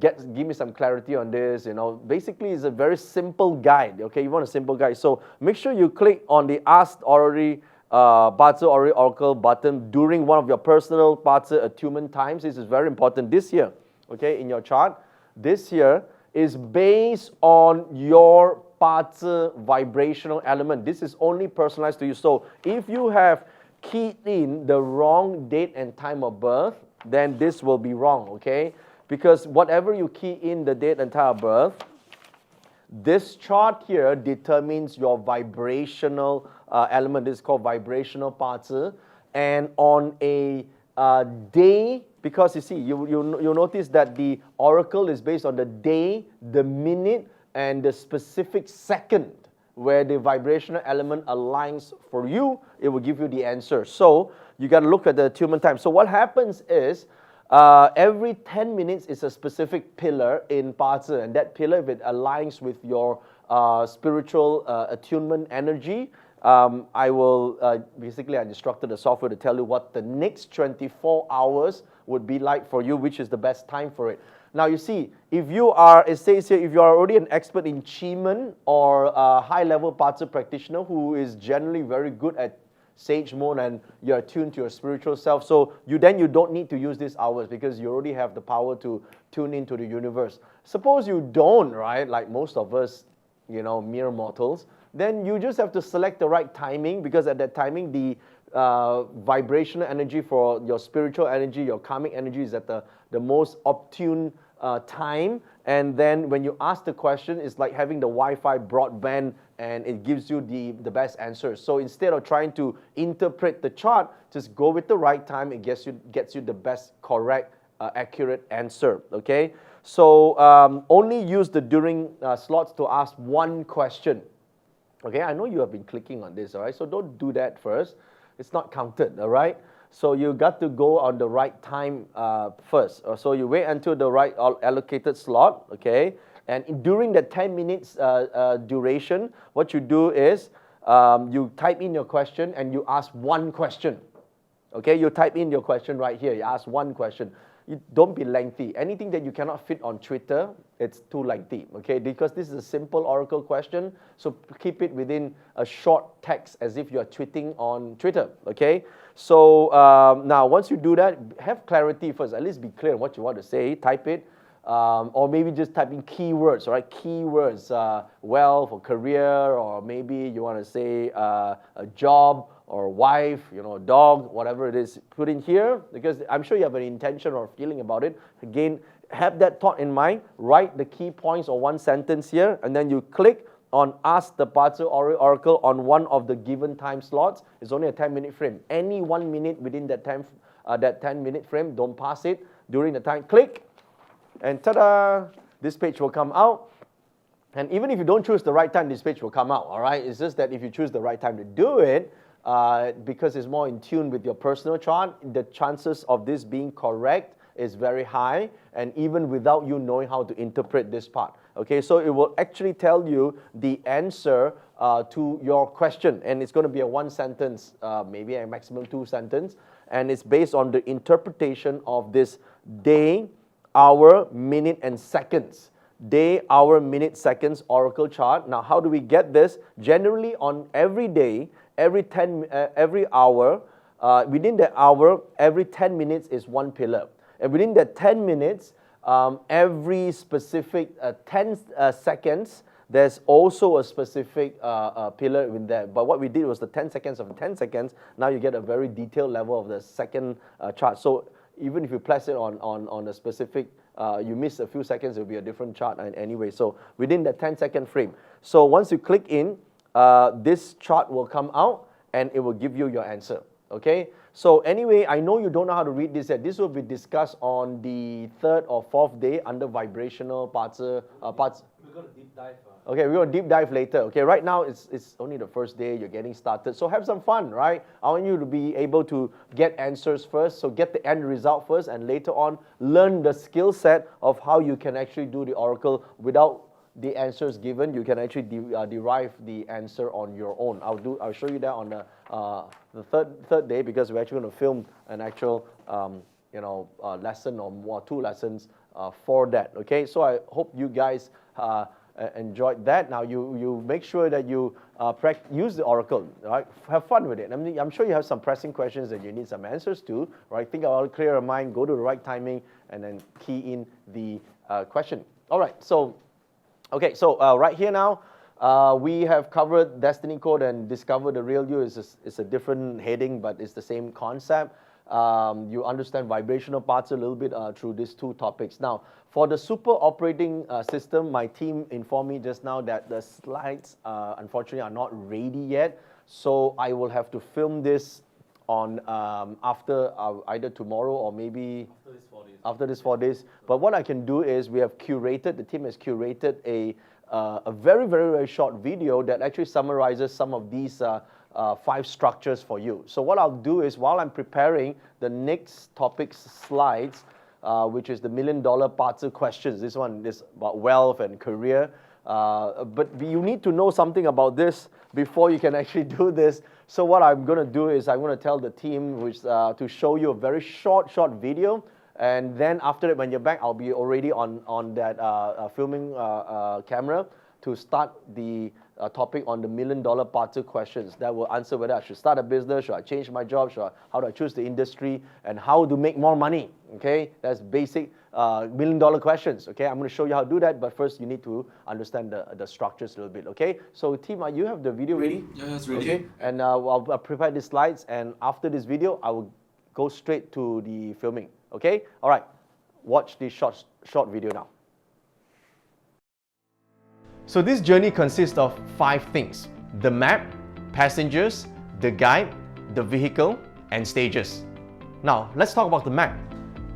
give me some clarity on this, you know. Basically, it's a very simple guide, okay? You want a simple guide. So make sure you click on the Ask Bazi Horary Oracle button during one of your personal Bazi attunement times. This is very important this year, okay, in your chart. This here is based on your Bazi vibrational element. This is only personalized to you. So if you have keyed in the wrong date and time of birth, then this will be wrong, okay? Because whatever you key in the date and time of birth, this chart here determines your vibrational element. This is called vibrational Bazi. And on a day, because you see, you notice that the oracle is based on the day, the minute, and the specific second where the vibrational element aligns for you, it will give you the answer. So you got to look at the attunement time. So what happens is, every 10 minutes is a specific pillar in Bazi, and that pillar, if it aligns with your spiritual attunement energy, I will, basically I instructed the software to tell you what the next 24 hours would be like for you, which is the best time for it. Now you see, if you are, it says here, if you are already an expert in Qi or a high-level Bazi practitioner who is generally very good at sage mode and you're attuned to your spiritual self, so you don't need to use these hours because you already have the power to tune into the universe. Suppose you don't, right, like most of us, you know, mere mortals, then you just have to select the right timing, because at that timing the vibrational energy for your spiritual energy, your karmic energy is at the most opportune time. And then when you ask the question, it's like having the Wi-Fi broadband, and it gives you the best answers. So instead of trying to interpret the chart, just go with the right time. It gets you the best, correct, accurate answer, okay? So only use the during slots to ask one question. Okay, I know you have been clicking on this, all right? So don't do that first. It's not counted, all right? So you got to go on the right time first. So you wait until the right allocated slot, okay? And during the 10 minutes duration, what you do is you type in your question and you ask one question. Okay, you type in your question right here. You ask one question. You don't be lengthy. Anything that you cannot fit on Twitter, it's too lengthy, okay? Because this is a simple oracle question, so keep it within a short text as if you're tweeting on Twitter, okay? So now, once you do that, have clarity first. At least be clear on what you want to say. Type it. Or maybe just type in keywords, all right? Keywords, wealth or career, or maybe you want to say a job, or wife, dog, whatever it is, put in here, because I'm sure you have an intention or feeling about it. Again, have that thought in mind, write the key points or one sentence here, and then you click on Ask the Parts Oracle on one of the given time slots. It's only a 10-minute frame. Any 1 minute within that 10-minute frame, don't pass it. During the time, click, and ta-da, this page will come out. And even if you don't choose the right time, this page will come out, all right? It's just that if you choose the right time to do it, because it's more in tune with your personal chart, the chances of this being correct is very high, and even without you knowing how to interpret this part. Okay, so it will actually tell you the answer to your question, and it's going to be a one sentence, maybe a maximum 2 sentence, and it's based on the interpretation of this day, hour, minute, and seconds. Day, hour, minute, seconds Oracle chart. Now, how do we get this? Generally, on every day, every hour, within the hour, every 10 minutes is one pillar. And within that 10 minutes, every specific 10 seconds, there's also a specific pillar in there. But what we did was the 10 seconds of 10 seconds. Now you get a very detailed level of the second chart. So even if you place it on a specific, you miss a few seconds, it will be a different chart anyway. So within that 10-second frame. So once you click in, this chart will come out and it will give you your answer. Okay? So anyway, I know you don't know how to read this yet. This will be discussed on the 3rd or 4th day under vibrational parts. We're going to deep dive. Okay, we're going to deep dive later. Okay, right now it's only the first day, you're getting started. So have some fun, right? I want you to be able to get answers first. So get the end result first, and later on, learn the skill set of how you can actually do the Oracle without the answers given. You can actually derive the answer on your own. I'll show you that on the third day, because we're actually going to film an actual lesson or more, 2 lessons for that. Okay, so I hope you guys enjoyed that. Now you make sure that you use the Oracle, right? Have fun with it. I mean, I'm sure you have some pressing questions that you need some answers to, right? Think about it, clear your mind, go to the right timing, and then key in the question. All right, so okay, so right here now, we have covered Destiny Code and Discover the Real You. It's a different heading, but it's the same concept. You understand vibrational parts a little bit through these 2 topics. Now, for the super operating system, my team informed me just now that the slides, unfortunately, are not ready yet. So I will have to film this on after either tomorrow or maybe after these 4 days. But what I can do is the team has curated a very, very, very short video that actually summarizes some of these 5 structures for you. So what I'll do is, while I'm preparing the next topic's slides, which is the $1 million parts questions, this one is about wealth and career, but you need to know something about this before you can actually do this. So what I'm going to do is I'm going to tell the team to show you a very short video, and then after that, when you're back, I'll be already on that filming camera to start the topic on the $1 million parts questions that will answer whether I should start a business, should I change my job, how do I choose the industry, and how to make more money. Okay, that's basic $1 million questions. Okay, I'm going to show you how to do that, but first you need to understand the structures a little bit. Okay, so team, you have the video ready? Yeah, it's ready. Okay, and I'll prepare the slides, and after this video, I will go straight to the filming. Okay, all right, watch this short video now. So this journey consists of 5 things: the map, passengers, the guide, the vehicle, and stages. Now, let's talk about the map.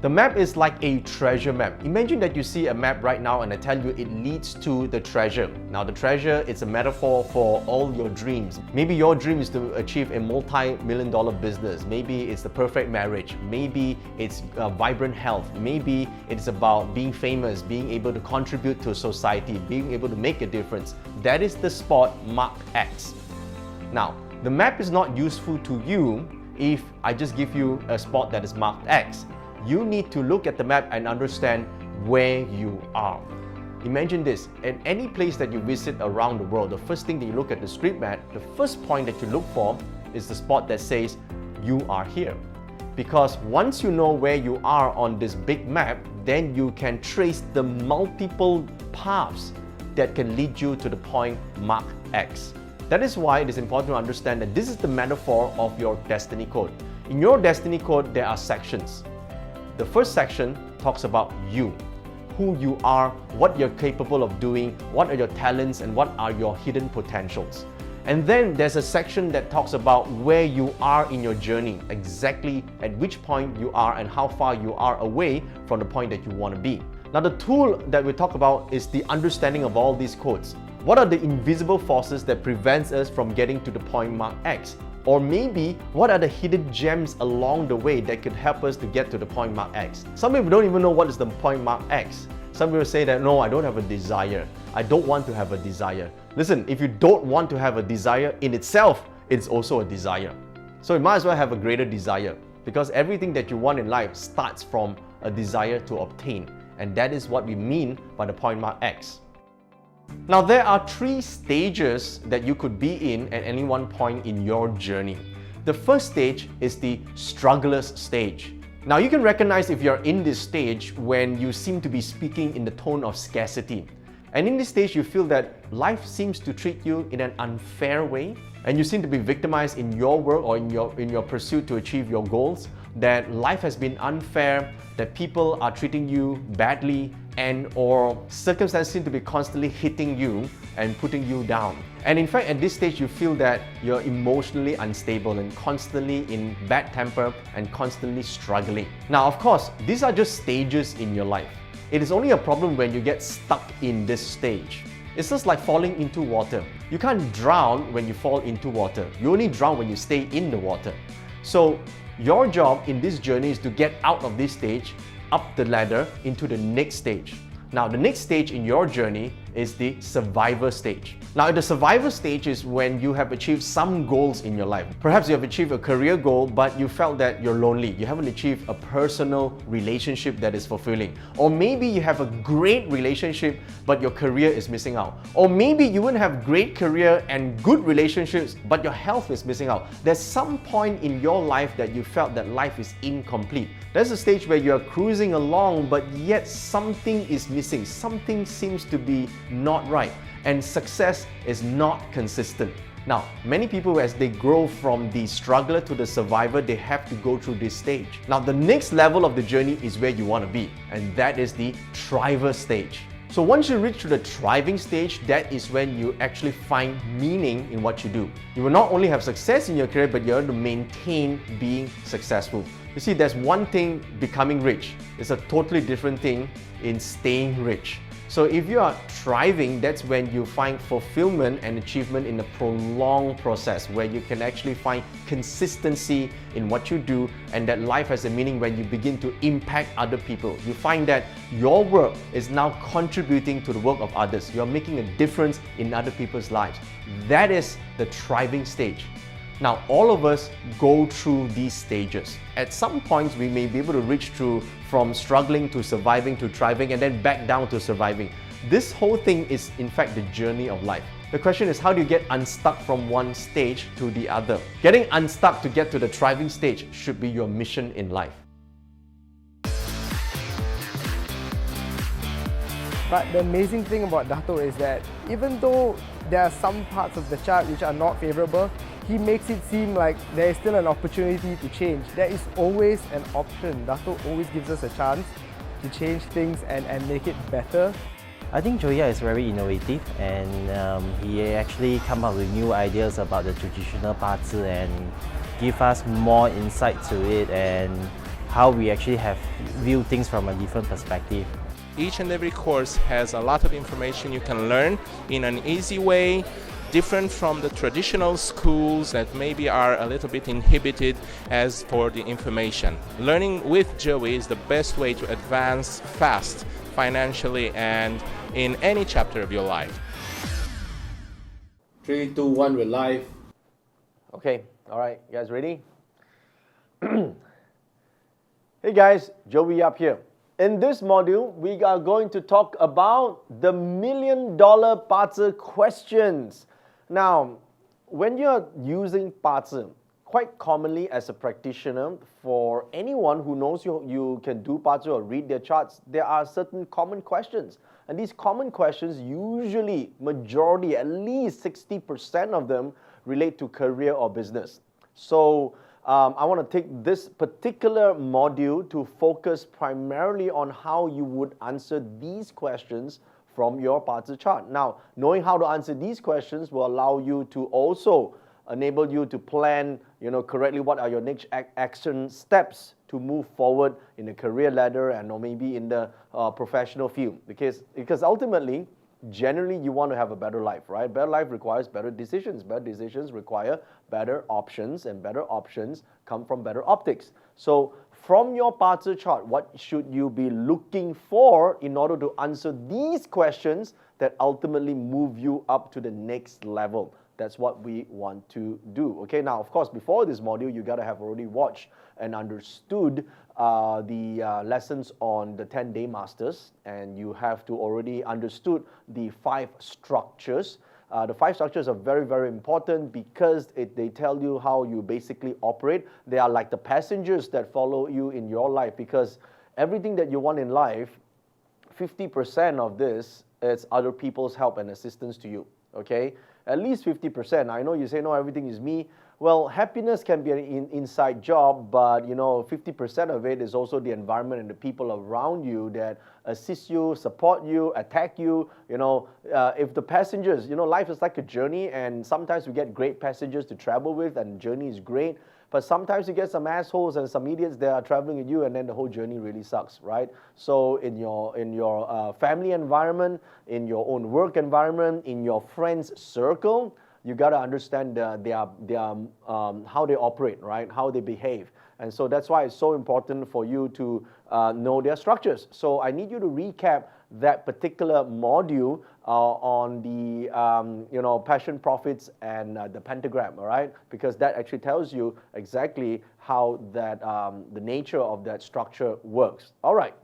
The map is like a treasure map. Imagine that you see a map right now and I tell you it leads to the treasure. Now, the treasure is a metaphor for all your dreams. Maybe your dream is to achieve a multi-million-dollar business. Maybe it's the perfect marriage. Maybe it's vibrant health. Maybe it's about being famous, being able to contribute to society, being able to make a difference. That is the spot marked X. Now, the map is not useful to you if I just give you a spot that is marked X. You need to look at the map and understand where you are. Imagine this, at any place that you visit around the world, the first thing that you look at the street map, the first point that you look for is the spot that says you are here. Because once you know where you are on this big map, then you can trace the multiple paths that can lead you to the point marked X. That is why it is important to understand that this is the metaphor of your destiny code. In your destiny code, there are sections. The first section talks about you, who you are, what you're capable of doing, what are your talents, and what are your hidden potentials. And then there's a section that talks about where you are in your journey, exactly at which point you are and how far you are away from the point that you want to be. Now, the tool that we talk about is the understanding of all these codes. What are the invisible forces that prevents us from getting to the point marked X? Or maybe, what are the hidden gems along the way that could help us to get to the point marked X? Some people don't even know what is the point marked X. Some people say that, no, I don't have a desire. I don't want to have a desire. Listen, if you don't want to have a desire in itself, it's also a desire. So you might as well have a greater desire, because everything that you want in life starts from a desire to obtain. And that is what we mean by the point marked X. Now, there are 3 stages that you could be in at any one point in your journey. The first stage is the struggler's stage. Now, you can recognize if you're in this stage when you seem to be speaking in the tone of scarcity. And in this stage, you feel that life seems to treat you in an unfair way, and you seem to be victimized in your work or in your pursuit to achieve your goals, that life has been unfair, that people are treating you badly, and or circumstances seem to be constantly hitting you and putting you down. And in fact, at this stage, you feel that you're emotionally unstable and constantly in bad temper and constantly struggling. Now, of course, these are just stages in your life. It is only a problem when you get stuck in this stage. It's just like falling into water. You can't drown when you fall into water. You only drown when you stay in the water. So your job in this journey is to get out of this stage, up the ladder into the next stage. Now, the next stage in your journey is the survivor stage. Now, the survivor stage is when you have achieved some goals in your life. Perhaps you have achieved a career goal, but you felt that you're lonely. You haven't achieved a personal relationship that is fulfilling. Or maybe you have a great relationship, but your career is missing out. Or maybe you wouldn't have great career and good relationships, but your health is missing out. There's some point in your life that you felt that life is incomplete. There's a stage where you're cruising along, but yet something is missing. Something seems to be not right, and success is not consistent. Now, many people, as they grow from the struggler to the survivor, they have to go through this stage. Now, the next level of the journey is where you want to be, and that is the thriver stage. So once you reach to the thriving stage, that is when you actually find meaning in what you do. You will not only have success in your career, but you're going to maintain being successful. You see, there's one thing becoming rich. It's a totally different thing in staying rich. So if you are thriving, that's when you find fulfillment and achievement in a prolonged process where you can actually find consistency in what you do, and that life has a meaning when you begin to impact other people. You find that your work is now contributing to the work of others. You're making a difference in other people's lives. That is the thriving stage. Now, all of us go through these stages. At some points, we may be able to reach through from struggling to surviving to thriving and then back down to surviving. This whole thing is, in fact, the journey of life. The question is, how do you get unstuck from one stage to the other? Getting unstuck to get to the thriving stage should be your mission in life. But the amazing thing about Dato is that even though there are some parts of the chart which are not favorable, he makes it seem like there is still an opportunity to change. There is always an option. Dato always gives us a chance to change things and make it better. I think Joya is very innovative, and he actually come up with new ideas about the traditional 八字 and give us more insight to it and how we actually have view things from a different perspective. Each and every course has a lot of information you can learn in an easy way, different from the traditional schools that maybe are a little bit inhibited as for the information. Learning with Joey is the best way to advance fast financially and in any chapter of your life. 3, 2, 1, we're live. Okay, all right, you guys ready? Hey guys, Joey up here. In this module, we are going to talk about the $1 million 八字 questions. Now, when you're using 八字, quite commonly as a practitioner, for anyone who knows you can do 八字 or read their charts, there are certain common questions. And these common questions, usually, majority, at least 60% of them relate to career or business. So I want to take this particular module to focus primarily on how you would answer these questions from your parts chart. Now, knowing how to answer these questions will allow you to also enable you to plan, correctly what are your next action steps to move forward in the career ladder and or maybe in the professional field. Because ultimately, generally you want to have a better life, right? Better life requires better decisions. Better decisions require better options, and better options come from better optics. So from your parts chart, what should you be looking for in order to answer these questions that ultimately move you up to the next level? That's what we want to do. Okay, now of course, before this module, you gotta have already watched and understood the lessons on the 10-day masters, and you have to already understood the 5 structures. The 5 structures are very, very important because they tell you how you basically operate. They are like the passengers that follow you in your life, because everything that you want in life, 50% of this is other people's help and assistance to you, okay? At least 50%. I know you say, no, everything is me. Well, happiness can be an inside job, but 50% of it is also the environment and the people around you that assist you, support you, attack you. If the passengers, life is like a journey, and sometimes we get great passengers to travel with, and the journey is great. But sometimes you get some assholes and some idiots that are traveling with you, and then the whole journey really sucks, right? So in your family environment, in your own work environment, in your friends' circle, you got to understand how they operate, right? How they behave. And so that's why it's so important for you to know their structures. So I need you to recap that particular module on the passion, profits, and the pentagram, all right? Because that actually tells you exactly how that the nature of that structure works. All right.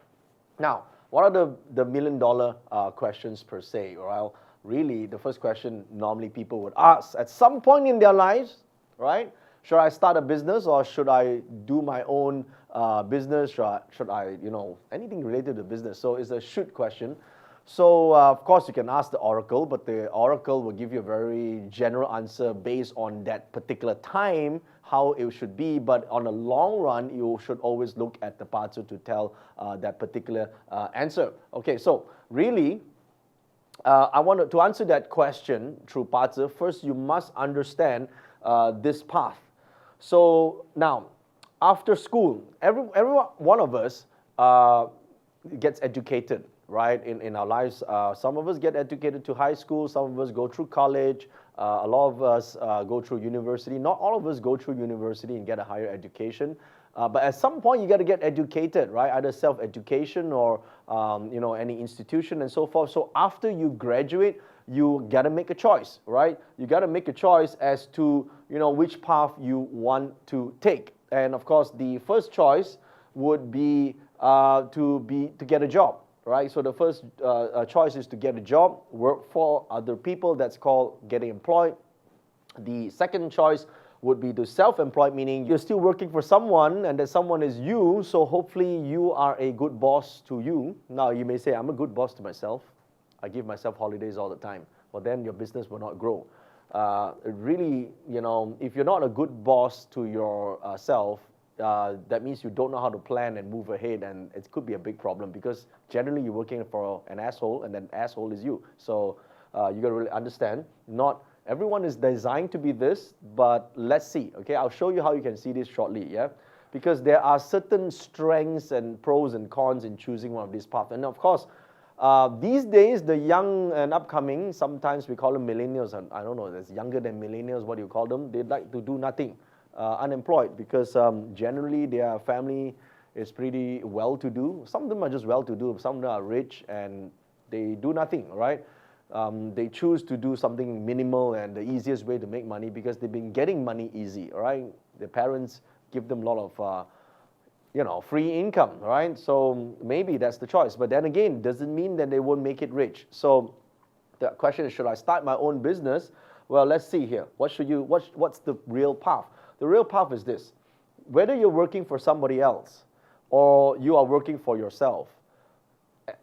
Now, what are the million-dollar questions per se? Well, really, the first question normally people would ask at some point in their lives, right? Should I start a business, or should I do my own business? Should I, anything related to business? So it's a should question. So of course you can ask the oracle, but the oracle will give you a very general answer based on that particular time, how it should be. But on the long run, you should always look at the parts to tell that particular answer. Okay, so really, I want to answer that question through parts. First, you must understand this path. So now, after school, every one of us gets educated, right, in our lives. Some of us get educated to high school, some of us go through college, a lot of us go through university. Not all of us go through university and get a higher education. But at some point, you got to get educated, right? Either self-education or any institution and so forth. So after you graduate, you got to make a choice, right? You got to make a choice as to which path you want to take. And of course, the first choice would be to get a job, right? So the first choice is to get a job, work for other people. That's called getting employed. The second choice would be to self-employed, meaning you're still working for someone, and that someone is you, so hopefully you are a good boss to you. Now you may say, I'm a good boss to myself. I give myself holidays all the time. Well, then your business will not grow. Really, if you're not a good boss to yourself, that means you don't know how to plan and move ahead, and it could be a big problem, because generally you're working for an asshole, and that asshole is you. So you got to really understand, not everyone is designed to be this, but let's see, okay? I'll show you how you can see this shortly, yeah? Because there are certain strengths and pros and cons in choosing one of these paths. And of course, these days, the young and upcoming, sometimes we call them millennials, and I don't know, that's younger than millennials, what do you call them? They'd like to do nothing, unemployed, because generally their family is pretty well-to-do. Some of them are just well-to-do, some of them are rich, and they do nothing, right? They choose to do something minimal and the easiest way to make money, because they've been getting money easy, right? Their parents give them a lot of free income, right? So maybe that's the choice. But then again, doesn't mean that they won't make it rich. So the question is, should I start my own business? Well, let's see here. What's the real path? The real path is this. Whether you're working for somebody else or you are working for yourself,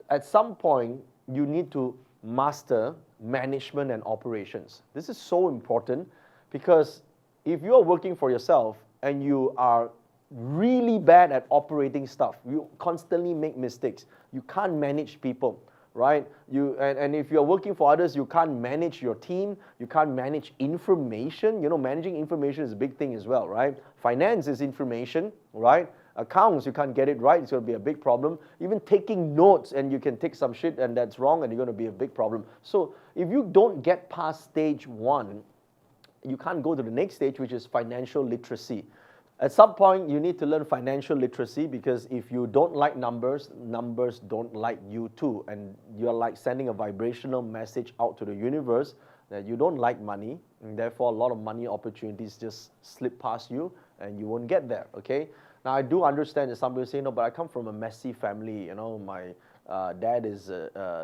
at some point, you need to master management and operations. This is so important because if you are working for yourself and you are really bad at operating stuff, you constantly make mistakes, you can't manage people, right? And if you're working for others, you can't manage your team, you can't manage information. You know, managing information is a big thing as well, right? Finance is information, right? Accounts, you can't get it right, it's going to be a big problem. Even taking notes, and you can take some shit and that's wrong, and you're going to be a big problem. So if you don't get past stage 1, you can't go to the next stage, which is financial literacy. At some point, you need to learn financial literacy, because if you don't like numbers, numbers don't like you too. And you're like sending a vibrational message out to the universe that you don't like money, and therefore a lot of money opportunities just slip past you and you won't get there, okay? Now, I do understand that some people say, no, but I come from a messy family, you know, my dad is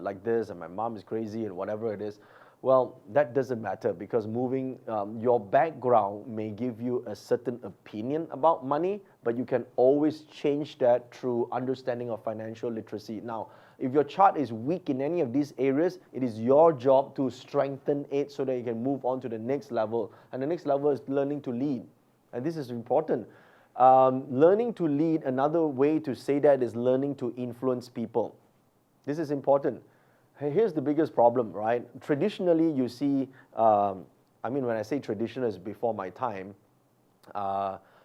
like this and my mom is crazy and whatever it is. Well, that doesn't matter, because your background may give you a certain opinion about money, but you can always change that through understanding of financial literacy. Now, if your chart is weak in any of these areas, it is your job to strengthen it so that you can move on to the next level. And the next level is learning to lead. And this is important. Learning to lead, another way to say that is learning to influence people. This is important. Here's the biggest problem, right? Traditionally, you see, I mean, when I say traditional, it's before my time.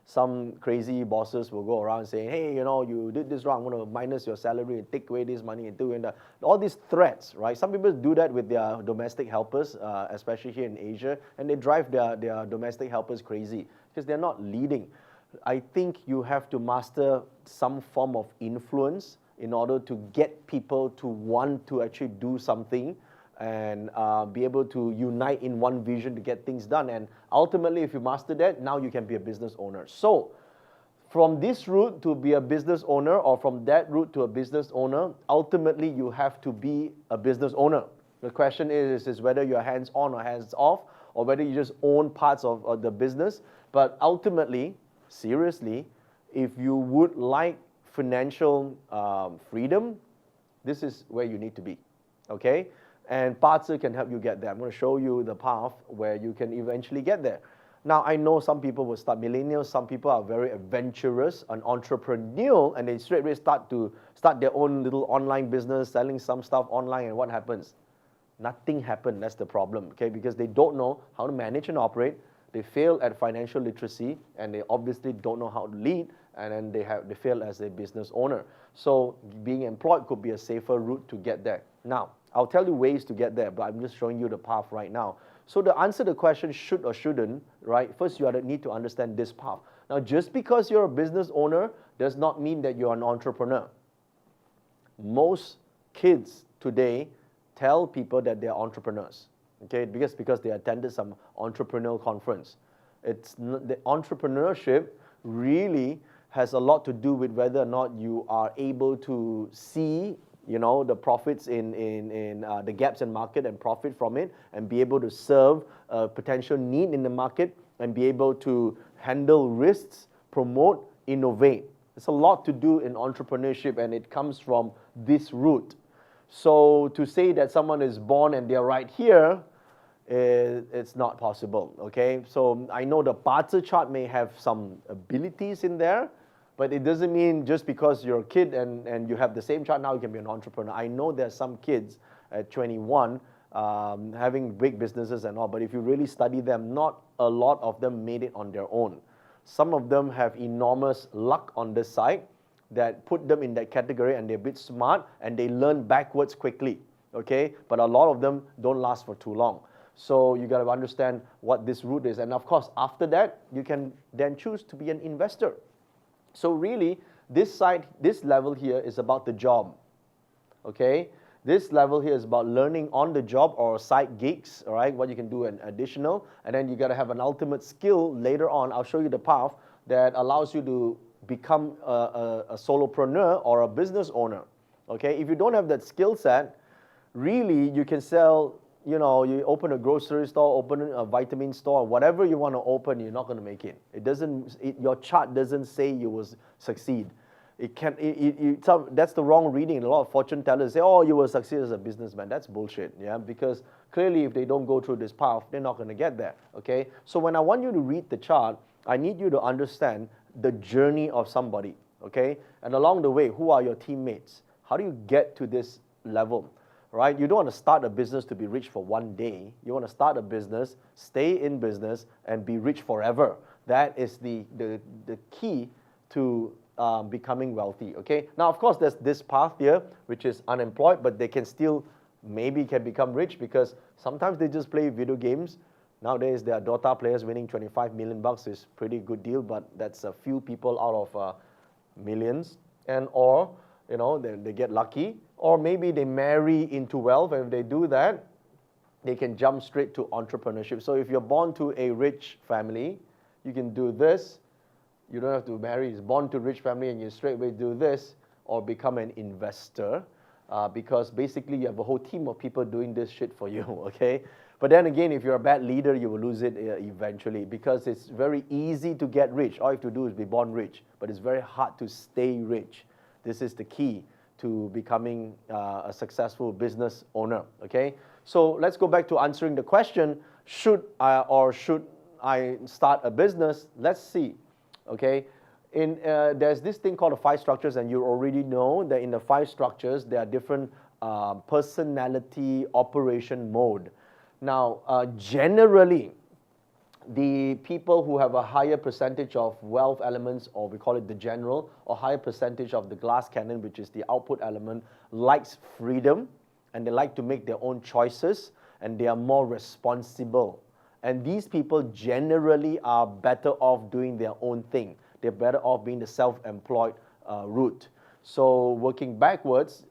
Some crazy bosses will go around saying, hey, you know, you did this wrong, I'm going to minus your salary and take away this money and do that. All these threats, right? Some people do that with their domestic helpers, especially here in Asia, and they drive their domestic helpers crazy because they're not leading. I think you have to master some form of influence in order to get people to want to actually do something and be able to unite in one vision to get things done. And ultimately, if you master that, now you can be a business owner. So from this route to be a business owner, or from that route to a business owner, ultimately you have to be a business owner. The question is whether you're hands-on or hands-off, or whether you just own parts of the business. But ultimately, seriously, if you would like financial freedom, this is where you need to be, okay? And Pazi can help you get there. I'm going to show you the path where you can eventually get there. Now, I know some people will start millennials, some people are very adventurous and entrepreneurial, and they straight away start their own little online business, selling some stuff online, and what happens? Nothing happened, that's the problem, okay? Because they don't know how to manage and operate, they fail at financial literacy, and they obviously don't know how to lead, and then they fail as a business owner. So being employed could be a safer route to get there. Now, I'll tell you ways to get there, but I'm just showing you the path right now. So to answer the question, should or shouldn't, right, first you need to understand this path. Now, just because you're a business owner does not mean that you're an entrepreneur. Most kids today tell people that they're entrepreneurs, okay, because they attended some entrepreneurial conference. The entrepreneurship really has a lot to do with whether or not you are able to see, you know, the profits in the gaps in market and profit from it, and be able to serve a potential need in the market, and be able to handle risks, promote, innovate. There's a lot to do in entrepreneurship, and it comes from this route. So to say that someone is born and they're right here, it's not possible, okay? So I know the Pazi chart may have some abilities in there, but it doesn't mean just because you're a kid and you have the same chart, now you can be an entrepreneur. I know there's some kids at 21 having big businesses and all, but if you really study them, not a lot of them made it on their own. Some of them have enormous luck on this side that put them in that category, and they're a bit smart and they learn backwards quickly, okay? But a lot of them don't last for too long. So you got to understand what this route is. And of course, after that, you can then choose to be an investor. So really, this level here is about the job, okay? This level here is about learning on the job or side gigs, all right? What you can do an additional, and then you got to have an ultimate skill later on. I'll show you the path that allows you to become a solopreneur or a business owner, okay? If you don't have that skill set, really you can sell, you know, you open a grocery store, open a vitamin store, whatever you want to open, you're not going to make it. Your chart doesn't say you will succeed. That's the wrong reading. A lot of fortune tellers say, oh, you will succeed as a businessman. That's bullshit, yeah? Because clearly if they don't go through this path, they're not going to get there, okay? So when I want you to read the chart, I need you to understand the journey of somebody, okay? And along the way, who are your teammates? How do you get to this level, right? You don't want to start a business to be rich for one day. You want to start a business, stay in business, and be rich forever. That is the key to becoming wealthy, okay? Now, of course, there's this path here, which is unemployed, but they can still, maybe can become rich because sometimes they just play video games. Nowadays, there are Dota players winning 25 million bucks is pretty good deal, but that's a few people out of millions. And or, you know, they get lucky, or maybe they marry into wealth, and if they do that, they can jump straight to entrepreneurship. So if you're born to a rich family, you can do this. You don't have to marry. It's born to rich family and you straight away do this, or become an investor, because basically you have a whole team of people doing this shit for you, okay? But then again, if you're a bad leader, you will lose it eventually, because it's very easy to get rich. All you have to do is be born rich, but it's very hard to stay rich. This is the key to becoming a successful business owner, okay? So let's go back to answering the question, should I start a business? Let's see. Okay, there's this thing called the 5 structures, and you already know that in the 5 structures, there are different personality operation mode. Now, generally, the people who have a higher percentage of wealth elements, or we call it the general, or higher percentage of the glass cannon, which is the output element, likes freedom, and they like to make their own choices, and they are more responsible. And these people generally are better off doing their own thing. They're better off being the self-employed route. So working backwards,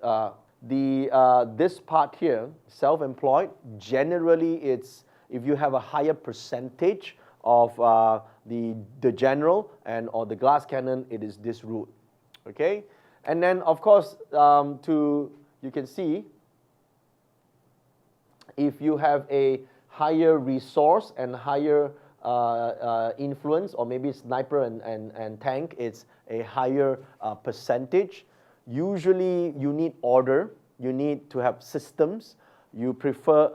this part here, self-employed, generally it's, if you have a higher percentage of the general or the glass cannon, it is this route, okay? And then of course, you can see, if you have a higher resource and higher influence, or maybe sniper and tank, it's a higher percentage. Usually you need order, you need to have systems, you prefer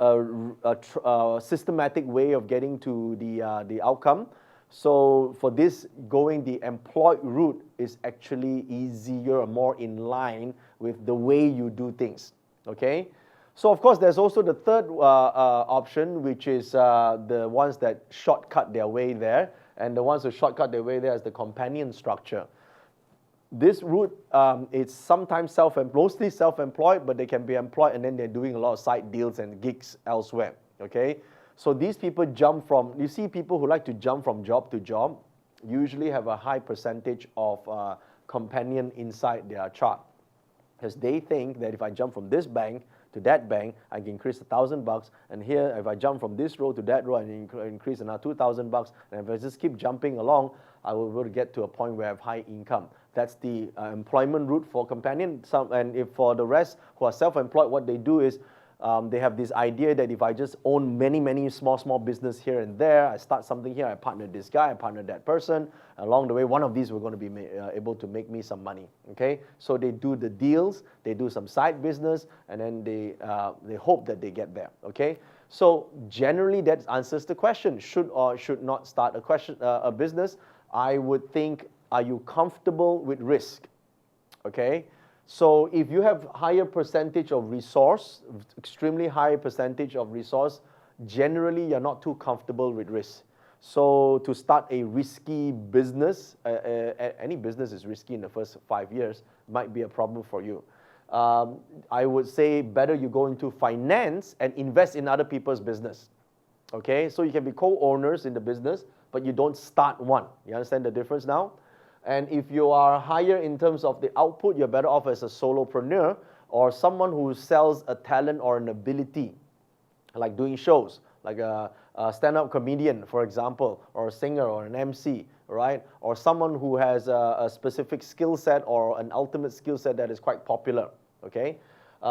a systematic way of getting to the outcome. So for this, going the employed route is actually easier, more in line with the way you do things, okay? So of course, there's also the third option, which is the ones that shortcut their way there. And the ones who shortcut their way there is the companion structure. This route is sometimes mostly self-employed, but they can be employed and then they're doing a lot of side deals and gigs elsewhere, okay? So these people jump from, you see people who like to jump from job to job, usually have a high percentage of companion inside their chart. Because they think that if I jump from this bank to that bank, I can increase $1,000, and here, if I jump from this row to that row, I increase another $2,000, and if I just keep jumping along, I will be able to get to a point where I have high income. That's the employment route for companion. And if for the rest who are self-employed, what they do is they have this idea that if I just own many small business here and there, I start something here, I partner this guy, I partner that person. Along the way, one of these we're going to be able to make me some money, okay? So they do the deals, they do some side business, and then they hope that they get there, okay? So generally that answers the question, should or should not start a business. I would think, are you comfortable with risk, okay? So if you have higher percentage of resource, extremely high percentage of resource, generally you're not too comfortable with risk. So to start a risky business, any business is risky in the first 5 years, might be a problem for you. I would say better you go into finance and invest in other people's business. Okay, so you can be co-owners in the business, but you don't start one. You understand the difference now? And if you are higher in terms of the output, you're better off as a solopreneur or someone who sells a talent or an ability, like doing shows, like a stand-up comedian, for example, or a singer or an MC, right? Or someone who has a specific skill set or an ultimate skill set that is quite popular, okay?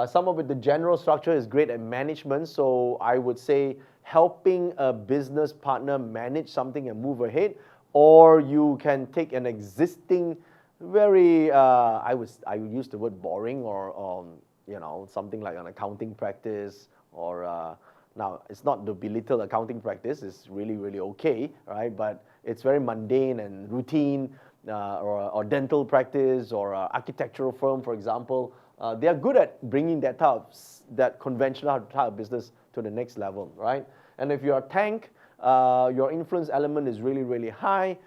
Someone with the general structure is great at management, so I would say helping a business partner manage something and move ahead, or you can take an existing very, I would use the word boring, or you know, something like an accounting practice, or now it's not to belittle accounting practice, it's really, really okay, right? But it's very mundane and routine, or dental practice, or architectural firm, for example. They are good at bringing that that conventional type of business to the next level, right? And if you're a tank, your influence element is really, really high.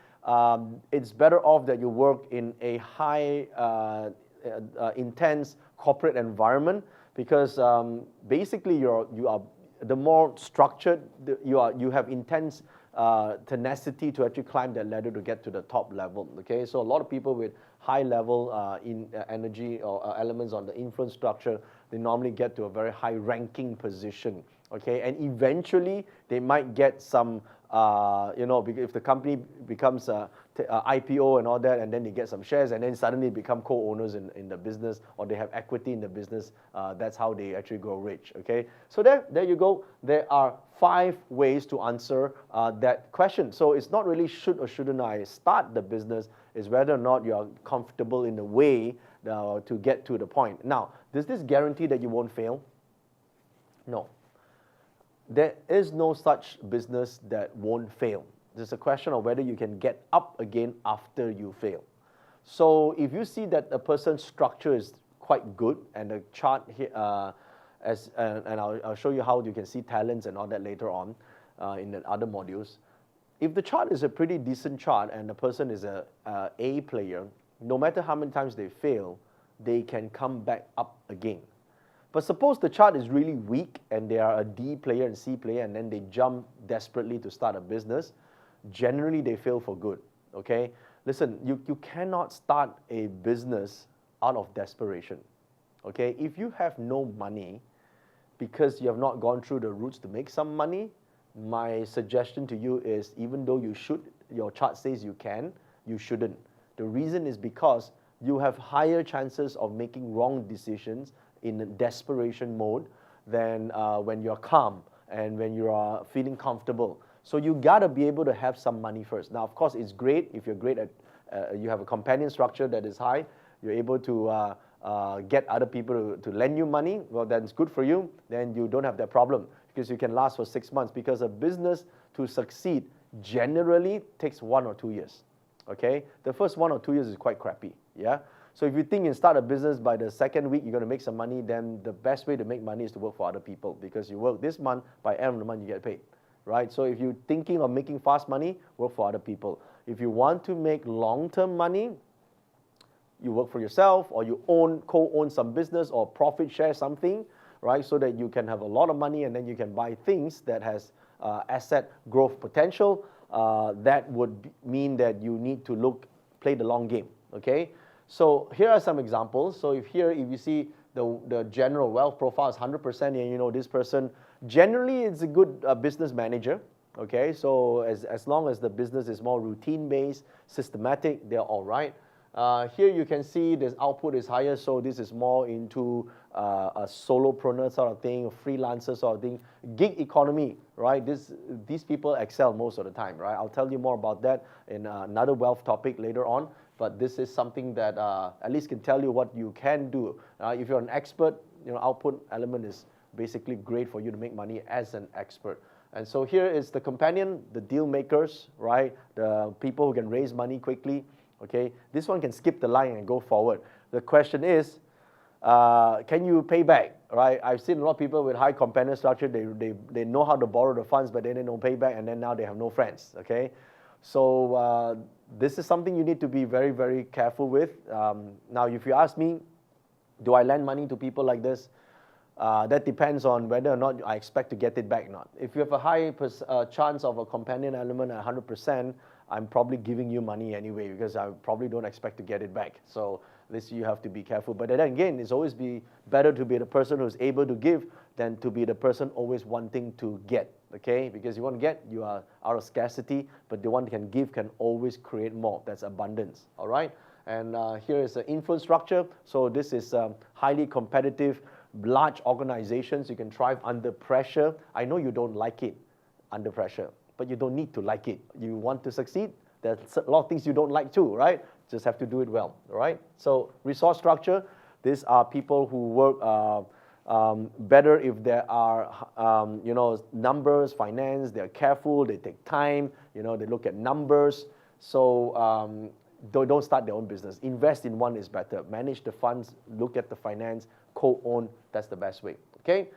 It's better off that you work in a high, intense corporate environment, because basically you are the more structured you have intense tenacity to actually climb that ladder to get to the top level. Okay, so a lot of people with high level energy or elements on the influence structure, they normally get to a very high ranking position. Okay, and eventually they might get some, you know, if the company becomes IPO and all that, and then they get some shares, and then suddenly become co-owners in the business, or they have equity in the business. That's how they actually grow rich. Okay, so there you go. There are 5 ways to answer that question. So it's not really should or shouldn't I start the business. It's whether or not you are comfortable in the way to get to the point. Now, does this guarantee that you won't fail? No. There is no such business that won't fail. It's a question of whether you can get up again after you fail. So if you see that a person's structure is quite good, and the chart here, and I'll show you how you can see talents and all that later on in the other modules. If the chart is a pretty decent chart and the person is a A player, no matter how many times they fail, they can come back up again. But suppose the chart is really weak and they are a D player and C player, and then they jump desperately to start a business, generally they fail for good, okay? Listen, you cannot start a business out of desperation, okay? If you have no money because you have not gone through the routes to make some money, my suggestion to you is, even though your chart says you can, you shouldn't. The reason is because you have higher chances of making wrong decisions in a desperation mode than when you're calm and when you are feeling comfortable. So you gotta be able to have some money first. Now, of course, it's great if you're great at, you have a companion structure that is high, you're able to get other people to lend you money. Well, that's good for you. Then you don't have that problem, because you can last for 6 months, because a business to succeed generally takes 1 or 2 years. Okay, the first 1 or 2 years is quite crappy. Yeah. So if you think you start a business by the second week you're going to make some money, then the best way to make money is to work for other people, because you work this month, by end of the month you get paid, right? So if you're thinking of making fast money, work for other people. If you want to make long-term money, you work for yourself, or you co-own some business, or profit share something, right? So that you can have a lot of money, and then you can buy things that has asset growth potential. That would mean that you need to play the long game. Okay. So here are some examples. So if you see the general wealth profile is 100%, and you know this person generally is a good business manager. Okay. So as long as the business is more routine based, systematic, they're all right. Here you can see this output is higher, so this is more into a solopreneur sort of thing, a freelancer sort of thing, gig economy, right? These people excel most of the time, right? I'll tell you more about that in another wealth topic later on, but this is something that at least can tell you what you can do. If you're an expert, you know, output element is basically great for you to make money as an expert. And so here is the companion, the deal makers, right? The people who can raise money quickly. Okay, this one can skip the line and go forward. The question is, can you pay back, right? I've seen a lot of people with high companion structure, they know how to borrow the funds, but then they don't pay back, and then now they have no friends, okay? So this is something you need to be very, very careful with. Now, if you ask me, do I lend money to people like this? That depends on whether or not I expect to get it back or not. If you have a high chance of a companion element at 100%, I'm probably giving you money anyway, because I probably don't expect to get it back. So this you have to be careful. But then again, it's always better to be the person who's able to give than to be the person always wanting to get. Okay, because you want to get, you are out of scarcity, but the one who can give can always create more. That's abundance. All right. And here is the influence structure. So this is highly competitive, large organizations. You can thrive under pressure. I know you don't like it under pressure, but you don't need to like it. You want to succeed, there's a lot of things you don't like too, right? Just have to do it well, all right? So resource structure, these are people who work better if there are, numbers, finance, they're careful, they take time, they look at numbers. So don't start their own business. Invest in one is better. Manage the funds, look at the finance, co-own, that's the best way, okay?